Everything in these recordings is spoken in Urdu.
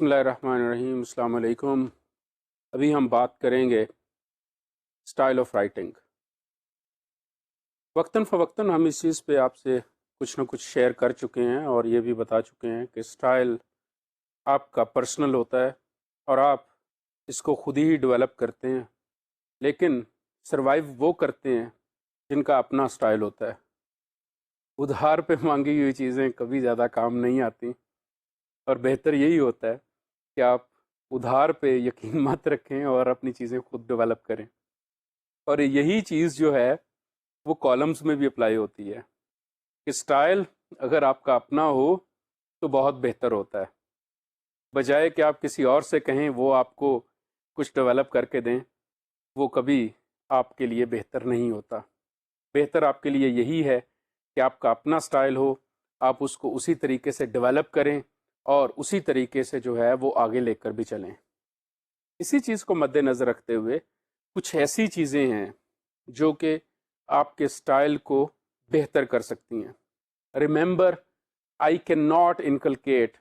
بسم اللہ الرحمن الرحیم، السلام علیکم۔ ابھی ہم بات کریں گے اسٹائل آف رائٹنگ۔ وقتاً فوقتاً ہم اس چیز پہ آپ سے کچھ نہ کچھ شیئر کر چکے ہیں اور یہ بھی بتا چکے ہیں کہ اسٹائل آپ کا پرسنل ہوتا ہے اور آپ اس کو خود ہی ڈیولپ کرتے ہیں، لیکن سروائیو وہ کرتے ہیں جن کا اپنا اسٹائل ہوتا ہے۔ ادھار پہ مانگی ہوئی چیزیں کبھی زیادہ کام نہیں آتی، اور بہتر یہی ہوتا ہے کہ آپ ادھار پہ یقین مت رکھیں اور اپنی چیزیں خود ڈیولپ کریں۔ اور یہی چیز جو ہے وہ کالمز میں بھی اپلائی ہوتی ہے کہ سٹائل اگر آپ کا اپنا ہو تو بہت بہتر ہوتا ہے، بجائے کہ آپ کسی اور سے کہیں وہ آپ کو کچھ ڈیولپ کر کے دیں، وہ کبھی آپ کے لیے بہتر نہیں ہوتا۔ بہتر آپ کے لیے یہی ہے کہ آپ کا اپنا سٹائل ہو، آپ اس کو اسی طریقے سے ڈیولپ کریں اور اسی طریقے سے جو ہے وہ آگے لے کر بھی چلیں۔ اسی چیز کو مد نظر رکھتے ہوئے کچھ ایسی چیزیں ہیں جو کہ آپ کے سٹائل کو بہتر کر سکتی ہیں۔ Remember, I can not inculcate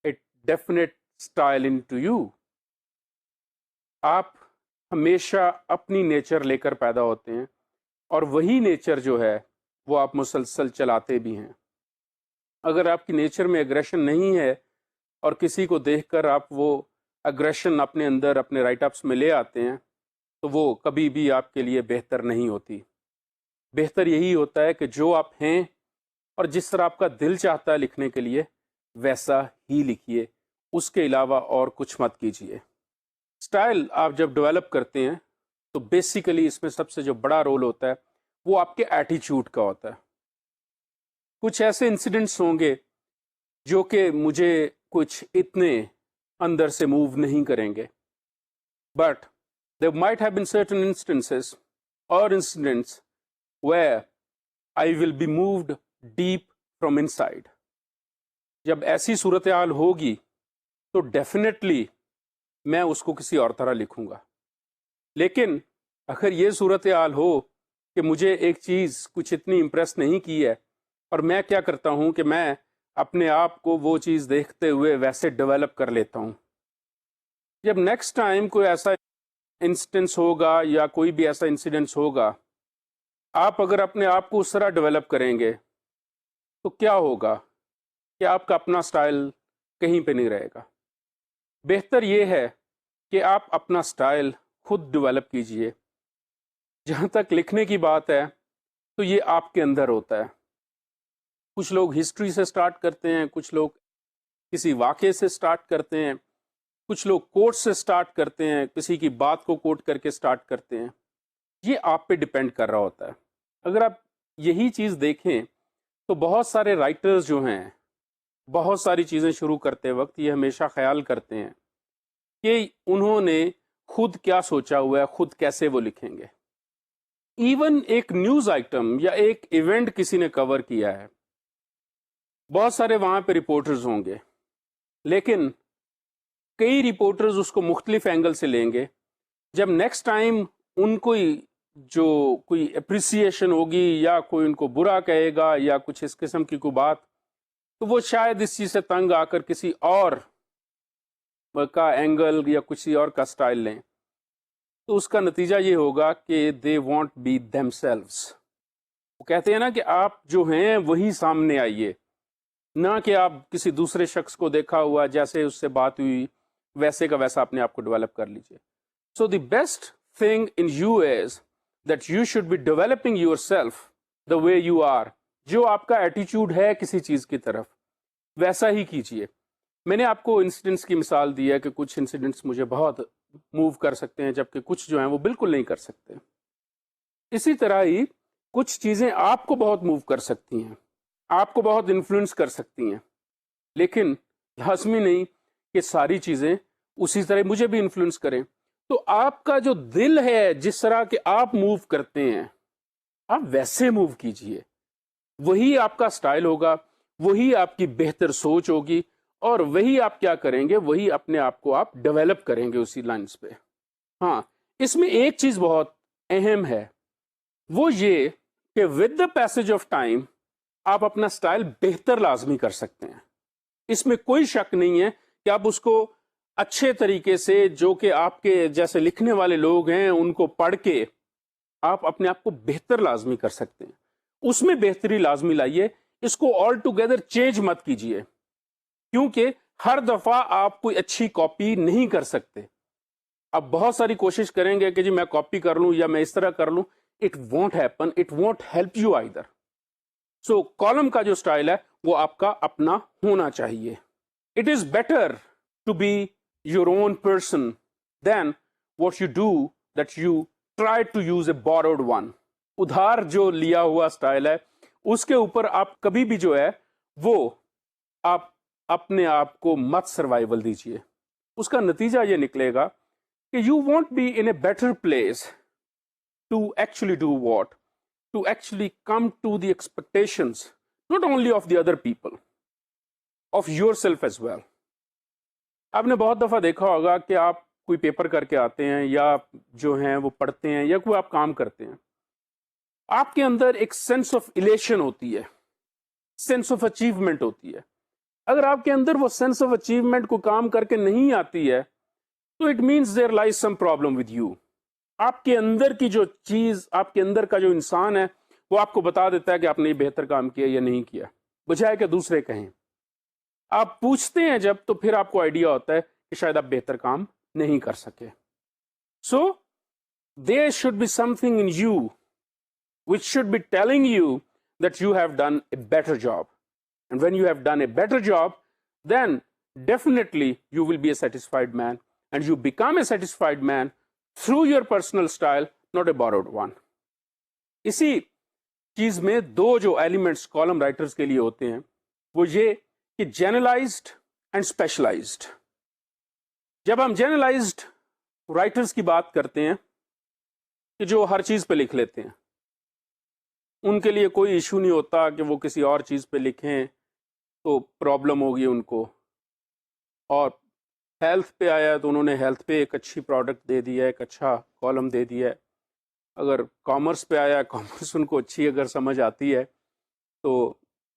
a definite style into you. آپ ہمیشہ اپنی نیچر لے کر پیدا ہوتے ہیں اور وہی نیچر جو ہے وہ آپ مسلسل چلاتے بھی ہیں۔ اگر آپ کی نیچر میں ایگریشن نہیں ہے اور کسی کو دیکھ کر آپ وہ ایگریشن اپنے اندر اپنے رائٹ اپس میں لے آتے ہیں تو وہ کبھی بھی آپ کے لیے بہتر نہیں ہوتی۔ بہتر یہی ہوتا ہے کہ جو آپ ہیں اور جس طرح آپ کا دل چاہتا ہے لکھنے کے لیے ویسا ہی لکھیے، اس کے علاوہ اور کچھ مت کیجیے۔ سٹائل آپ جب ڈیولپ کرتے ہیں تو بیسیکلی اس میں سب سے جو بڑا رول ہوتا ہے وہ آپ کے ایٹیچیوڈ کا ہوتا ہے۔ کچھ ایسے انسیڈنٹس ہوں گے جو کہ مجھے کچھ اتنے اندر سے موو نہیں کریں گے، but there might have been certain instances or incidents where I will be moved deep from inside۔ جب ایسی صورتحال ہوگی تو ڈیفینیٹلی میں اس کو کسی اور طرح لکھوں گا، لیکن اگر یہ صورتحال ہو کہ مجھے ایک چیز کچھ اتنی امپریس نہیں کی ہے اور میں کیا کرتا ہوں کہ میں اپنے آپ کو وہ چیز دیکھتے ہوئے ویسے ڈیولپ کر لیتا ہوں، جب نیکسٹ ٹائم کوئی ایسا انسٹنس ہوگا یا کوئی بھی ایسا انسیڈنس ہوگا، آپ اگر اپنے آپ کو اس طرح ڈیولپ کریں گے تو کیا ہوگا کہ آپ کا اپنا سٹائل کہیں پہ نہیں رہے گا۔ بہتر یہ ہے کہ آپ اپنا سٹائل خود ڈیولپ کیجئے۔ جہاں تک لکھنے کی بات ہے تو یہ آپ کے اندر ہوتا ہے۔ کچھ لوگ ہسٹری سے سٹارٹ کرتے ہیں، کچھ لوگ کسی واقعے سے سٹارٹ کرتے ہیں، کچھ لوگ کوٹ سے سٹارٹ کرتے ہیں، کسی کی بات کو کوٹ کر کے سٹارٹ کرتے ہیں۔ یہ آپ پہ ڈیپینڈ کر رہا ہوتا ہے۔ اگر آپ یہی چیز دیکھیں تو بہت سارے رائٹرز جو ہیں بہت ساری چیزیں شروع کرتے وقت یہ ہمیشہ خیال کرتے ہیں کہ انہوں نے خود کیا سوچا ہوا ہے، خود کیسے وہ لکھیں گے۔ ایون ایک نیوز آئٹم یا ایک ایونٹ کسی نے کور کیا ہے، بہت سارے وہاں پہ رپورٹرز ہوں گے، لیکن کئی رپورٹرز اس کو مختلف اینگل سے لیں گے۔ جب نیکسٹ ٹائم ان کو جو کوئی اپریسیشن ہوگی یا کوئی ان کو برا کہے گا یا کچھ اس قسم کی کوئی بات، تو وہ شاید اس چیز سے تنگ آ کر کسی اور کا اینگل یا کسی اور کا سٹائل لیں، تو اس کا نتیجہ یہ ہوگا کہ they won't be themselves۔ وہ کہتے ہیں نا کہ آپ جو ہیں وہی سامنے آئیے، نہ کہ آپ کسی دوسرے شخص کو دیکھا ہوا جیسے اس سے بات ہوئی ویسے کا ویسا اپنے آپ کو ڈیولپ کر لیجیے۔ So the best thing in you is that you should be developing yourself the way you are۔ جو آپ کا ایٹیچیوڈ ہے کسی چیز کی طرف ویسا ہی کیجیے۔ میں نے آپ کو انسیڈنٹس کی مثال دی ہے کہ کچھ انسیڈنٹس مجھے بہت موو کر سکتے ہیں جبکہ کچھ جو ہیں وہ بالکل نہیں کر سکتے۔ اسی طرح ہی کچھ چیزیں آپ کو بہت موو کر سکتی ہیں، آپ کو بہت انفلوئنس کر سکتی ہیں، لیکن لازمی نہیں کہ ساری چیزیں اسی طرح مجھے بھی انفلوئنس کریں۔ تو آپ کا جو دل ہے جس طرح کہ آپ موو کرتے ہیں آپ ویسے موو کیجئے، وہی آپ کا سٹائل ہوگا، وہی آپ کی بہتر سوچ ہوگی، اور وہی آپ کیا کریں گے، وہی اپنے آپ کو آپ ڈیولپ کریں گے اسی لائنز پہ۔ ہاں، اس میں ایک چیز بہت اہم ہے، وہ یہ کہ with the passage of time آپ اپنا سٹائل بہتر لازمی کر سکتے ہیں۔ اس میں کوئی شک نہیں ہے کہ آپ اس کو اچھے طریقے سے، جو کہ آپ کے جیسے لکھنے والے لوگ ہیں ان کو پڑھ کے آپ اپنے آپ کو بہتر لازمی کر سکتے ہیں. اس میں بہتری لازمی لائیے، اس کو آل ٹوگیدر چینج مت کیجیے، کیونکہ ہر دفعہ آپ کوئی اچھی کاپی نہیں کر سکتے. آپ بہت ساری کوشش کریں گے کہ جی میں کاپی کر لوں یا میں اس طرح کر لوں، it won't happen, it won't help you either. So column کا جو اسٹائل ہے وہ آپ کا اپنا ہونا چاہیے. It is better to be your own person than what you do that you try to use a borrowed one. ادھار جو لیا ہوا اسٹائل ہے اس کے اوپر آپ کبھی بھی جو ہے وہ آپ اپنے آپ کو مت سروائیول دیجیے. اس کا نتیجہ یہ نکلے گا کہ you want be in a better place to actually do what, to actually come to the expectations not only of the other people, of yourself as well. آپ نے بہت دفعہ دیکھا ہوگا کہ آپ کوئی پیپر کر کے آتے ہیں یا جو ہیں وہ پڑھتے ہیں یا کوئی آپ کام کرتے ہیں، آپ کے اندر ایک سینس آف الیشن ہوتی ہے، سینس آف اچیومنٹ ہوتی ہے. اگر آپ کے اندر وہ سینس آف اچیومنٹ کو کام کر کے نہیں آتی ہے تو it means there لائز some problem with you. آپ کے اندر کی جو چیز، آپ کے اندر کا جو انسان ہے وہ آپ کو بتا دیتا ہے کہ آپ نے بہتر کام کیا یا نہیں کیا، بجائے کہ دوسرے کہیں. آپ پوچھتے ہیں جب تو پھر آپ کو آئیڈیا ہوتا ہے کہ شاید آپ بہتر کام نہیں کر سکے. So there should be something in you which should be telling you that you have done a better job. And when you have done a better job, then definitely you will be a satisfied man, and you become a satisfied man through your personal style, not a borrowed one. اسی چیز میں دو جو ایلیمنٹس کالم رائٹرز کے لیے ہوتے ہیں وہ یہ کہ جنرلائزڈ اینڈ اسپیشلائزڈ. جب ہم جنرلائزڈ رائٹرز کی بات کرتے ہیں کہ جو ہر چیز پہ لکھ لیتے ہیں، ان کے لیے کوئی ایشو نہیں ہوتا کہ وہ کسی اور چیز پہ لکھیں تو پرابلم ہوگی ان کو. اور ہیلتھ پہ آیا تو انہوں نے ہیلتھ پہ ایک اچھی پروڈکٹ دے دیا ہے، ایک اچھا کالم دے دیا ہے. اگر کامرس پہ آیا، کامرس ان کو اچھی اگر سمجھ آتی ہے تو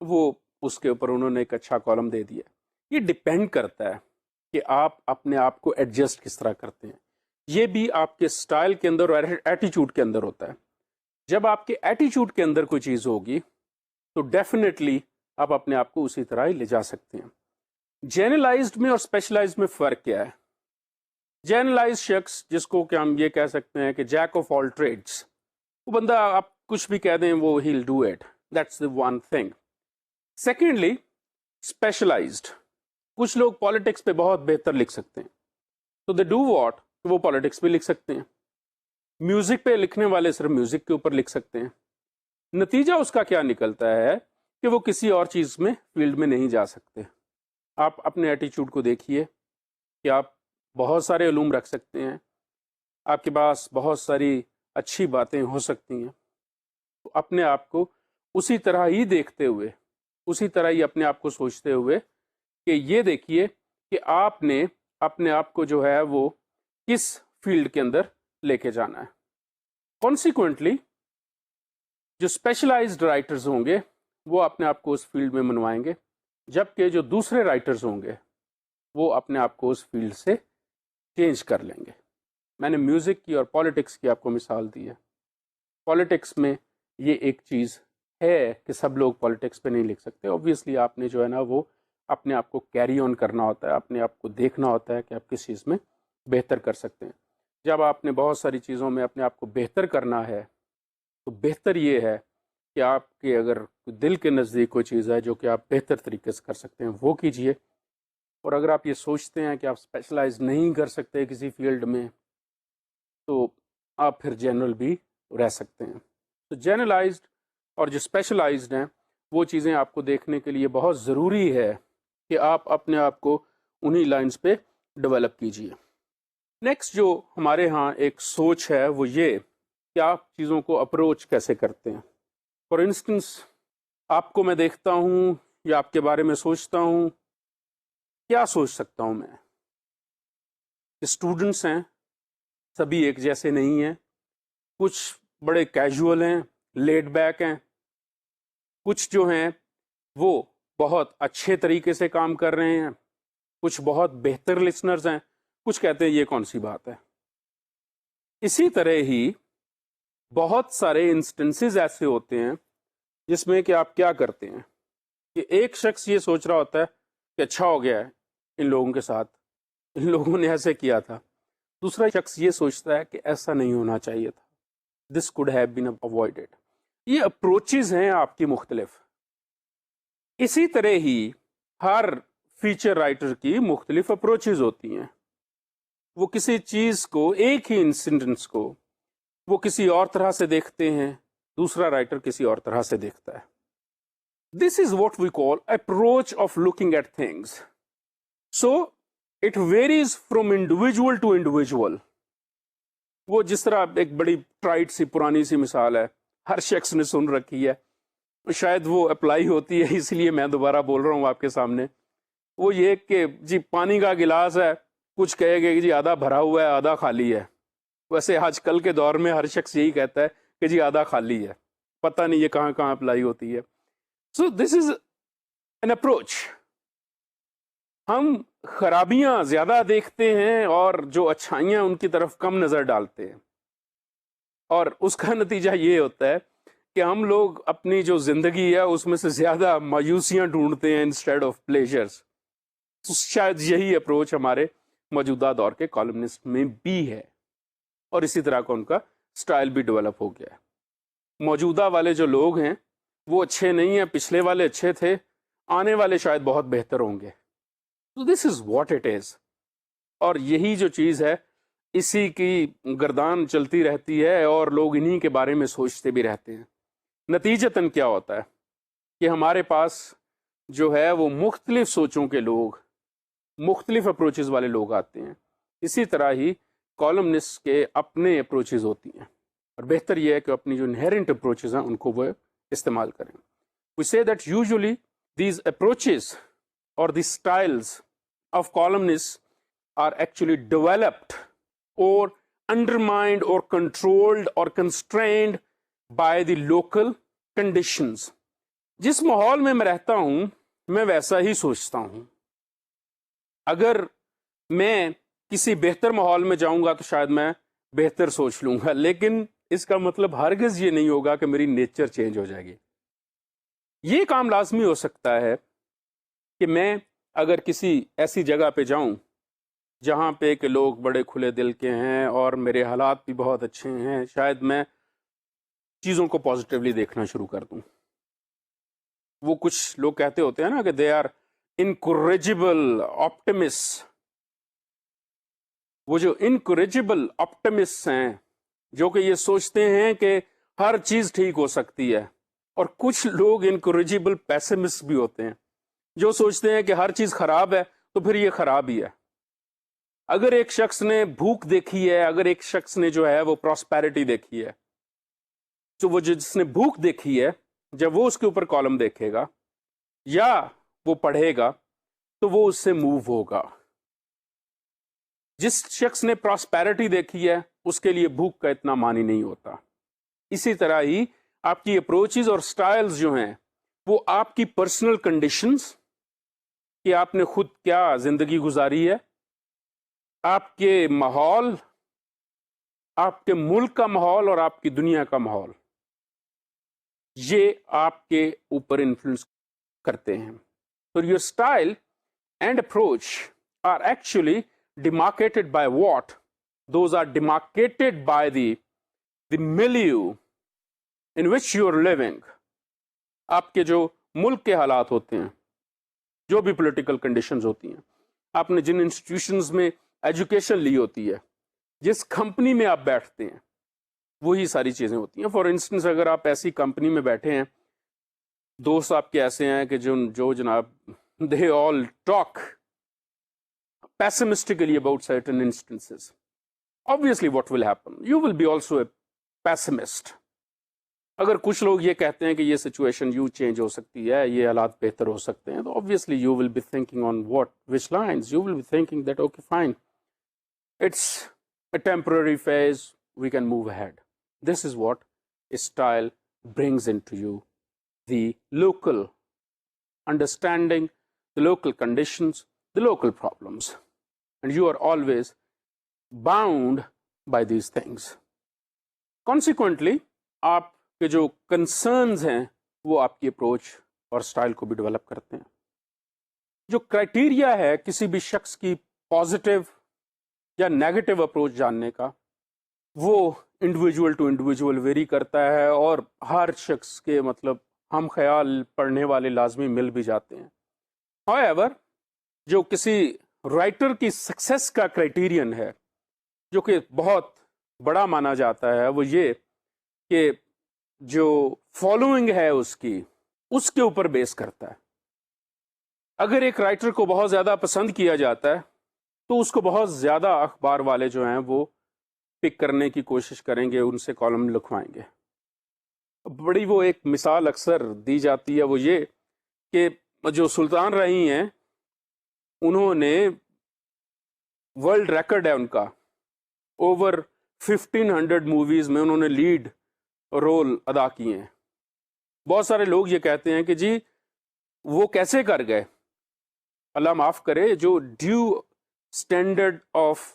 وہ اس کے اوپر انہوں نے ایک اچھا کالم دے دیا. یہ ڈپینڈ کرتا ہے کہ آپ اپنے آپ کو ایڈجسٹ کس طرح کرتے ہیں. یہ بھی آپ کے سٹائل کے اندر اور ایٹیچیوڈ کے اندر ہوتا ہے. جب آپ کے ایٹیچیوڈ کے اندر کوئی چیز ہوگی تو ڈیفینیٹلی آپ اپنے آپ کو اسی طرح ہی لے جا سکتے ہیں. جنرلائزڈ میں اور اسپیشلائزڈ میں فرق کیا ہے؟ جنرلائزڈ شخص جس کو کہ ہم یہ کہہ سکتے ہیں کہ جیک آف آل ٹریڈس، وہ بندہ آپ کچھ بھی کہہ دیں وہ he'll do it, that's the one thing. Secondly specialised, کچھ لوگ پالیٹکس پہ بہت بہتر لکھ سکتے ہیں تو دے ڈو واٹ، وہ پالیٹکس پہ لکھ سکتے ہیں. میوزک پہ لکھنے والے صرف میوزک کے اوپر لکھ سکتے ہیں. نتیجہ اس کا کیا نکلتا ہے کہ وہ کسی اور چیز میں فیلڈ میں نہیں جا سکتے. آپ اپنے ایٹیچیوڈ کو دیکھیے کہ آپ بہت سارے علوم رکھ سکتے ہیں، آپ کے پاس بہت ساری اچھی باتیں ہو سکتی ہیں، تو اپنے آپ کو اسی طرح ہی دیکھتے ہوئے، اسی طرح ہی اپنے آپ کو سوچتے ہوئے کہ یہ دیکھیے کہ آپ نے اپنے آپ کو جو ہے وہ کس فیلڈ کے اندر لے کے جانا ہے. کانسیکوینٹلی جو اسپیشلائزڈ رائٹرز ہوں گے وہ اپنے آپ کو اس فیلڈ میں منوائیں گے، جبکہ جو دوسرے رائٹرز ہوں گے وہ اپنے آپ کو اس فیلڈ سے چینج کر لیں گے. میں نے میوزک کی اور پالیٹکس کی آپ کو مثال دی ہے. پالیٹکس میں یہ ایک چیز ہے کہ سب لوگ پالیٹکس پہ نہیں لکھ سکتے. اوبویسلی آپ نے جو ہے نا وہ اپنے آپ کو کیری آن کرنا ہوتا ہے، اپنے آپ کو دیکھنا ہوتا ہے کہ آپ کس چیز میں بہتر کر سکتے ہیں. جب آپ نے بہت ساری چیزوں میں اپنے آپ کو بہتر کرنا ہے تو بہتر یہ ہے کہ آپ کے اگر دل کے نزدیک کوئی چیز ہے جو کہ آپ بہتر طریقے سے کر سکتے ہیں وہ کیجئے. اور اگر آپ یہ سوچتے ہیں کہ آپ اسپیشلائز نہیں کر سکتے کسی فیلڈ میں تو آپ پھر جنرل بھی رہ سکتے ہیں. تو جنرلائزڈ اور جو اسپیشلائزڈ ہیں وہ چیزیں آپ کو دیکھنے کے لیے بہت ضروری ہے کہ آپ اپنے آپ کو انہی لائنز پہ ڈیولپ کیجئے. نیکسٹ جو ہمارے ہاں ایک سوچ ہے وہ یہ کہ آپ چیزوں کو اپروچ کیسے کرتے ہیں. فار انسٹنس آپ کو میں دیکھتا ہوں یا آپ کے بارے میں سوچتا ہوں، کیا سوچ سکتا ہوں میں؟ اسٹوڈنٹس ہیں، سبھی ایک جیسے نہیں ہیں. کچھ بڑے کیجول ہیں، لیڈ بیک ہیں، کچھ جو ہیں وہ بہت اچھے طریقے سے کام کر رہے ہیں، کچھ بہت بہتر لسنرز ہیں، کچھ کہتے ہیں یہ کون سی بات ہے۔ اسی طرح ہی بہت سارے انسٹنسز ایسے ہوتے ہیں جس میں کہ آپ کیا کرتے ہیں کہ ایک شخص یہ سوچ رہا ہوتا ہے کہ اچھا ہو گیا ہے ان لوگوں کے ساتھ، ان لوگوں نے ایسے کیا تھا، دوسرا شخص یہ سوچتا ہے کہ ایسا نہیں ہونا چاہیے تھا، دس کوڈ ہیو بین اوائڈڈ۔ یہ اپروچز ہیں آپ کی مختلف۔ اسی طرح ہی ہر فیچر رائٹر کی مختلف اپروچز ہوتی ہیں، وہ کسی چیز کو، ایک ہی انسیڈنس کو وہ کسی اور طرح سے دیکھتے ہیں، دوسرا رائٹر کسی اور طرح سے دیکھتا ہے۔ This is what we call approach of looking at things. So it varies from individual to individual. وہ جس طرح ایک بڑی ٹرائڈ سی پرانی سی مثال ہے، ہر شخص نے سن رکھی ہے، شاید وہ اپلائی ہوتی ہے اس لیے میں دوبارہ بول رہا ہوں آپ کے سامنے۔ وہ یہ کہ جی پانی کا گلاس ہے، کچھ کہے گا کہ جی آدھا بھرا ہوا ہے آدھا خالی ہے۔ ویسے آج کل کے دور میں ہر شخص یہی کہتا ہے کہ جی آدھا خالی ہے، پتہ نہیں یہ کہاں کہاں اپلائی ہوتی ہے۔ So this is an approach. ہم خرابیاں زیادہ دیکھتے ہیں اور جو اچھائیاں ان کی طرف کم نظر ڈالتے ہیں، اور اس کا نتیجہ یہ ہوتا ہے کہ ہم لوگ اپنی جو زندگی ہے اس میں سے زیادہ مایوسیاں ڈھونڈتے ہیں انسٹیڈ آف پلیجرز۔ شاید یہی اپروچ ہمارے موجودہ دور کے کالمنسٹ میں بھی ہے، اور اسی طرح کا ان کا سٹائل بھی ڈیولپ ہو گیا ہے۔ موجودہ والے جو لوگ ہیں وہ اچھے نہیں ہیں، پچھلے والے اچھے تھے، آنے والے شاید بہت بہتر ہوں گے۔ So this is what it is۔ اور یہی جو چیز ہے اسی کی گردان چلتی رہتی ہے اور لوگ انہی کے بارے میں سوچتے بھی رہتے ہیں۔ نتیجتاً کیا ہوتا ہے کہ ہمارے پاس جو ہے وہ مختلف سوچوں کے لوگ، مختلف اپروچز والے لوگ آتے ہیں۔ اسی طرح ہی کالمنسٹ کے اپنے اپروچز ہوتی ہیں، اور بہتر یہ ہے کہ اپنی جو انہیرنٹ اپروچز ہیں ان کو وہ استعمال کریں۔ We say that usually these approaches or the styles of columnists are actually developed or undermined or controlled or constrained by the local conditions۔ جس ماحول میں میں رہتا ہوں میں ویسا ہی سوچتا ہوں۔ اگر میں کسی بہتر ماحول میں جاؤں گا تو شاید میں بہتر سوچ لوں گا، لیکن اس کا مطلب ہرگز یہ نہیں ہوگا کہ میری نیچر چینج ہو جائے گی۔ یہ کام لازمی ہو سکتا ہے کہ میں اگر کسی ایسی جگہ پہ جاؤں جہاں پہ کہ لوگ بڑے کھلے دل کے ہیں اور میرے حالات بھی بہت اچھے ہیں، شاید میں چیزوں کو پازیٹیولی دیکھنا شروع کر دوں۔ وہ کچھ لوگ کہتے ہوتے ہیں نا کہ دے آر انکوریجیبل آپٹمسٹ۔ وہ جو انکوریجیبل آپٹمسٹ ہیں جو کہ یہ سوچتے ہیں کہ ہر چیز ٹھیک ہو سکتی ہے، اور کچھ لوگ انکوریجیبل پیسمسٹ بھی ہوتے ہیں جو سوچتے ہیں کہ ہر چیز خراب ہے تو پھر یہ خراب ہی ہے۔ اگر ایک شخص نے بھوک دیکھی ہے، اگر ایک شخص نے جو ہے وہ پراسپیرٹی دیکھی ہے، تو وہ جس نے بھوک دیکھی ہے جب وہ اس کے اوپر کالم دیکھے گا یا وہ پڑھے گا تو وہ اس سے موو ہوگا۔ جس شخص نے پراسپیرٹی دیکھی ہے اس کے لیے بھوک کا اتنا معنی نہیں ہوتا۔ اسی طرح ہی آپ کی اپروچز اور سٹائلز جو ہیں وہ آپ کی پرسنل کنڈیشنز، کہ آپ نے خود کیا زندگی گزاری ہے، آپ کے ماحول، آپ کے ملک کا ماحول اور آپ کی دنیا کا ماحول، یہ آپ کے اوپر انفلوئنس کرتے ہیں۔ So your style and approach are actually demarcated by what? Those are demarcated by the milieu in which you are living۔ آپ کے جو ملک کے حالات ہوتے ہیں، جو بھی پولیٹیکل کنڈیشنز ہوتی ہیں، آپ نے جن انسٹیٹیوشنز میں ایجوکیشن لی ہوتی ہے، جس کمپنی میں آپ بیٹھتے ہیں، وہی ساری چیزیں ہوتی ہیں۔ فار انسٹنس اگر آپ ایسی کمپنی میں بیٹھے ہیں، دوست آپ کے ایسے ہیں کہ جو جناب they all talk pessimistically about certain instances, obviously what will happen? You will be also a pessimist۔ اگر کچھ لوگ یہ کہتے ہیں کہ یہ سچویشن یوں چینج ہو سکتی ہے، یہ حالات بہتر ہو سکتے ہیں، تو obviously you will be thinking on which lines? You will be thinking that okay fine, it's a temporary phase, we can move ahead۔ This is what style brings into you: the local understanding, the local conditions, the local problems. And you are always bound by these things. Consequently, آپ کے جو کنسرنز ہیں وہ آپ کی اپروچ اور اسٹائل کو بھی ڈیولپ کرتے ہیں. جو کرائٹیریا ہے کسی بھی شخص کی پازیٹیو یا نیگیٹو اپروچ جاننے کا، وہ انڈیویجول ٹو انڈیویجول ویری کرتا ہے، اور ہر شخص کے مطلب ہم خیال پڑھنے والے لازمی مل بھی جاتے ہیں. However, جو کسی رائٹر کی سکسیس کا کرائٹیرین ہے جو کہ بہت بڑا مانا جاتا ہے، وہ یہ کہ جو فالوئنگ ہے اس کے اوپر بیس کرتا ہے. اگر ایک رائٹر کو بہت زیادہ پسند کیا جاتا ہے تو اس کو بہت زیادہ اخبار والے جو ہیں وہ پک کرنے کی کوشش کریں گے، ان سے کالم لکھوائیں گے. بڑی وہ ایک مثال اکثر دی جاتی ہے، وہ یہ کہ جو سلطان رہی ہیں انہوں نے ورلڈ ریکارڈ ہے ان کا، اوور 1500 موویز میں انہوں نے لیڈ رول ادا کیے ہیں. بہت سارے لوگ یہ کہتے ہیں کہ جی وہ کیسے کر گئے. اللہ معاف کرے، جو ڈیو اسٹینڈرڈ آف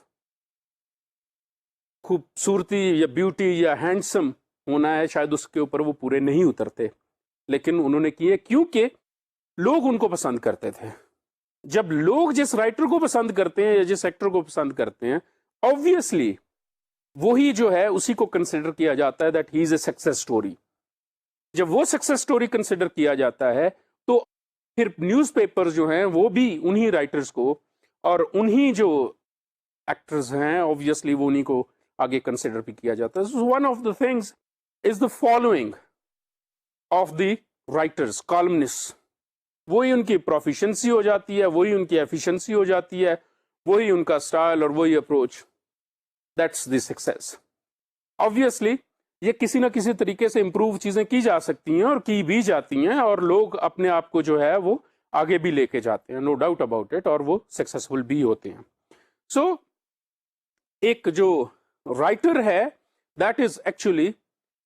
خوبصورتی یا بیوٹی یا ہینڈسم ہونا ہے، شاید اس کے اوپر وہ پورے نہیں اترتے، لیکن انہوں نے کیے کیونکہ لوگ ان کو پسند کرتے تھے. جب لوگ جس رائٹر کو پسند کرتے ہیں یا جس ایکٹر کو پسند کرتے ہیں، obviously وہی جو ہے اسی کو کنسیڈر کیا جاتا ہے that he is a success story. جب وہ سکسیس اسٹوری کنسیڈر کیا جاتا ہے تو پھر نیوز پیپر جو ہیں وہ بھی انہی رائٹرز کو اور انہی جو ایکٹرز ہیں obviously وہ انہی کو آگے کنسیڈر بھی کیا جاتا ہے. So one of the things is the following of the writers, columnists. وہی ان کی پروفیشنسی ہو جاتی ہے، وہی ان کی ایفیشنسی ہو جاتی ہے، وہی ان کا اسٹائل اور وہی approach. That's the success. Obviously یہ کسی نہ کسی طریقے سے امپروو چیزیں کی جا سکتی ہیں اور کی بھی جاتی ہیں، اور لوگ اپنے آپ کو جو ہے وہ آگے بھی لے کے جاتے ہیں، نو ڈاؤٹ اباؤٹ اٹ، اور وہ سکسیسفل بھی ہوتے ہیں. سو ایک جو رائٹر ہے that is actually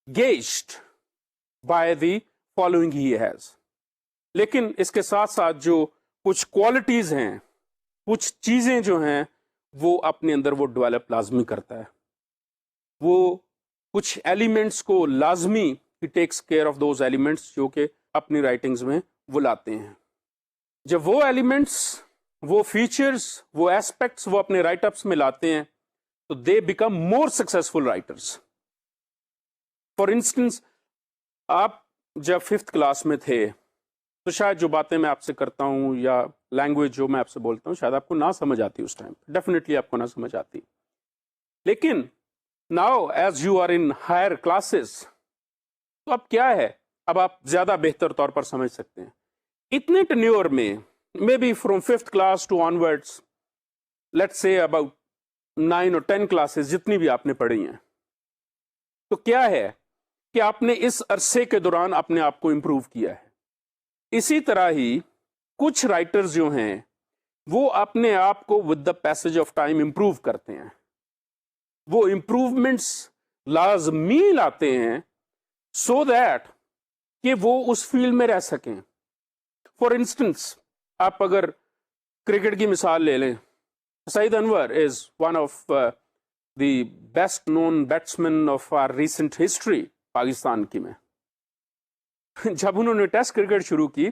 gauged by the following he has. لیکن اس کے ساتھ ساتھ جو کچھ کوالٹیز ہیں، کچھ چیزیں جو ہیں وہ اپنے اندر وہ ڈیولپ لازمی کرتا ہے. وہ کچھ ایلیمنٹس کو لازمی ہی takes care of those elements جو کہ اپنی رائٹنگز میں وہ لاتے ہیں. جب وہ ایلیمنٹس، وہ فیچرز، وہ ایسپیکٹس وہ اپنے رائٹ اپس میں لاتے ہیں تو they become more successful writers. For instance, آپ جب 5th کلاس میں تھے تو شاید جو باتیں میں آپ سے کرتا ہوں یا لینگویج جو میں آپ سے بولتا ہوں شاید آپ کو نہ سمجھ آتی اس ٹائم، ڈیفینیٹلی آپ کو نہ سمجھ آتی. لیکن now as you are in higher classes تو اب کیا ہے، اب آپ زیادہ بہتر طور پر سمجھ سکتے ہیں. اتنے ٹینیور میں maybe from 5th class to onwards, let's say about 9 or 10 classes جتنی بھی آپ نے پڑھی ہیں، تو کیا ہے کہ آپ نے اس عرصے کے دوران اپنے آپ کو امپروو کیا ہے. اسی طرح ہی کچھ رائٹرز جو ہیں وہ اپنے آپ کو with the passage of time improve کرتے ہیں. وہ امپروومنٹس لازمی لاتے ہیں سو دیٹ کہ وہ اس فیلڈ میں رہ سکیں. فار انسٹنس، آپ اگر کرکٹ کی مثال لے لیں، Saeed Anwar is one of the best known batsmen of our recent history Pakistan کی. میں جب انہوں نے ٹیسٹ کرکٹ شروع کی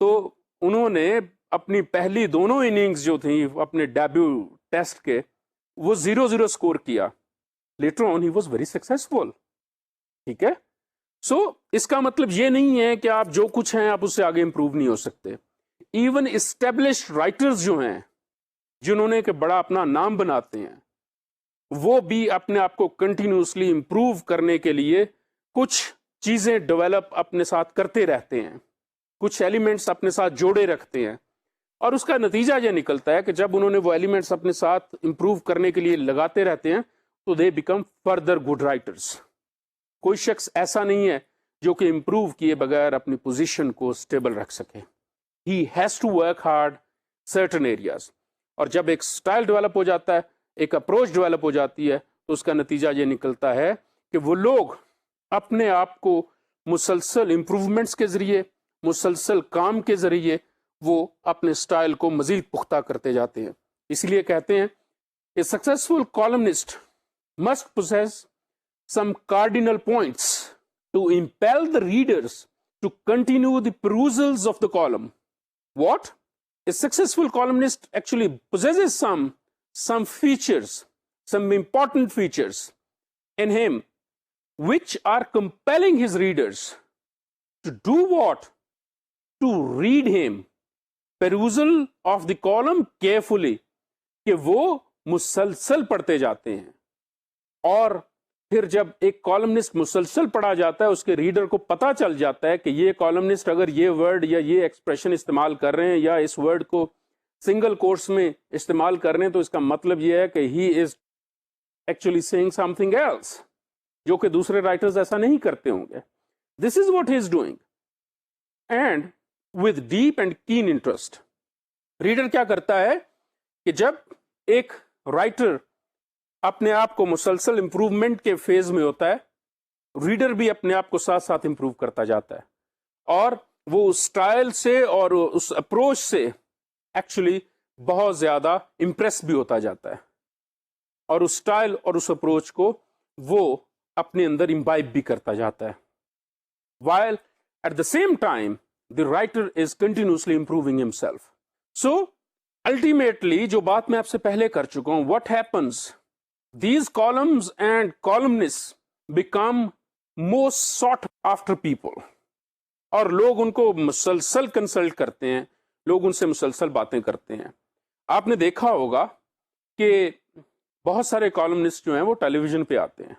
تو انہوں نے اپنی پہلی دونوں اننگز جو تھیں اپنے ڈیبیو ٹیسٹ کے، وہ 0-0 اسکور کیا. Later on he was very successful. ٹھیک ہے. سو اس کا مطلب یہ نہیں ہے کہ آپ جو کچھ ہیں آپ اس سے آگے امپروو نہیں ہو سکتے. ایون اسٹیبلشڈ رائٹرز جو ہیں جنہوں نے کہ بڑا اپنا نام بناتے ہیں، وہ بھی اپنے آپ کو کنٹینیوسلی امپروو کرنے کے لیے کچھ چیزیں ڈیولپ اپنے ساتھ کرتے رہتے ہیں، کچھ ایلیمنٹس اپنے ساتھ جوڑے رکھتے ہیں، اور اس کا نتیجہ یہ نکلتا ہے کہ جب انہوں نے وہ ایلیمنٹس اپنے ساتھ امپروو کرنے کے لیے لگاتے رہتے ہیں تو they become further good writers. کوئی شخص ایسا نہیں ہے جو کہ امپروو کیے بغیر اپنی پوزیشن کو اسٹیبل رکھ سکے. He has to work hard certain areas. اور جب ایک اسٹائل ڈیولپ ہو جاتا ہے، ایک اپروچ ڈیولپ ہو جاتی ہے، تو اس کا نتیجہ یہ نکلتا ہے کہ وہ لوگ اپنے آپ کو مسلسل امپروومنٹس کے ذریعے، مسلسل کام کے ذریعے وہ اپنے سٹائل کو مزید پختہ کرتے جاتے ہیں. اس لیے کہتے ہیں کہ successful columnist must possess some cardinal points to impel the readers to continue the perusals of the column. What? A successful columnist actually possesses some features, some important features in him which are compelling his readers to do what? To read him. Perusal of the column carefully. کہ وہ مسلسل پڑھتے جاتے ہیں. اور پھر جب ایک کالمنسٹ مسلسل پڑھا جاتا ہے اس کے ریڈر کو پتا چل جاتا ہے کہ یہ کالمنسٹ اگر یہ ورڈ یا یہ ایکسپریشن استعمال کر رہے ہیں یا اس ورڈ کو سنگل کورس میں استعمال کر رہے ہیں تو اس کا مطلب یہ ہے کہ he is actually seeing something else, جو کہ دوسرے رائٹرز ایسا نہیں کرتے ہوں گے. This is what he is doing. And with deep and keen interest reader کیا کرتا ہے کہ جب ایک رائٹر اپنے آپ کو مسلسل امپروومنٹ کے فیز میں ہوتا ہے, ریڈر بھی اپنے آپ کو ساتھ ساتھ امپروو کرتا جاتا ہے اور وہ اس سٹائل سے اور اس اپروچ سے ایکچولی بہت زیادہ امپریس بھی ہوتا جاتا ہے اور اس سٹائل اور اس اپروچ کو وہ اپنے اندر امبائب بھی کرتا جاتا ہے. while at the same time the writer is continuously improving himself. So ultimately جو بات میں آپ سے پہلے کر چکا ہوں, what happens? These columns and columnists become most sought after people. اور لوگ ان کو مسلسل کنسلٹ کرتے ہیں, لوگ ان سے مسلسل باتیں کرتے ہیں. آپ نے دیکھا ہوگا کہ بہت سارے کالمنسٹ جو ہیں وہ ٹیلی ویژن پہ آتے ہیں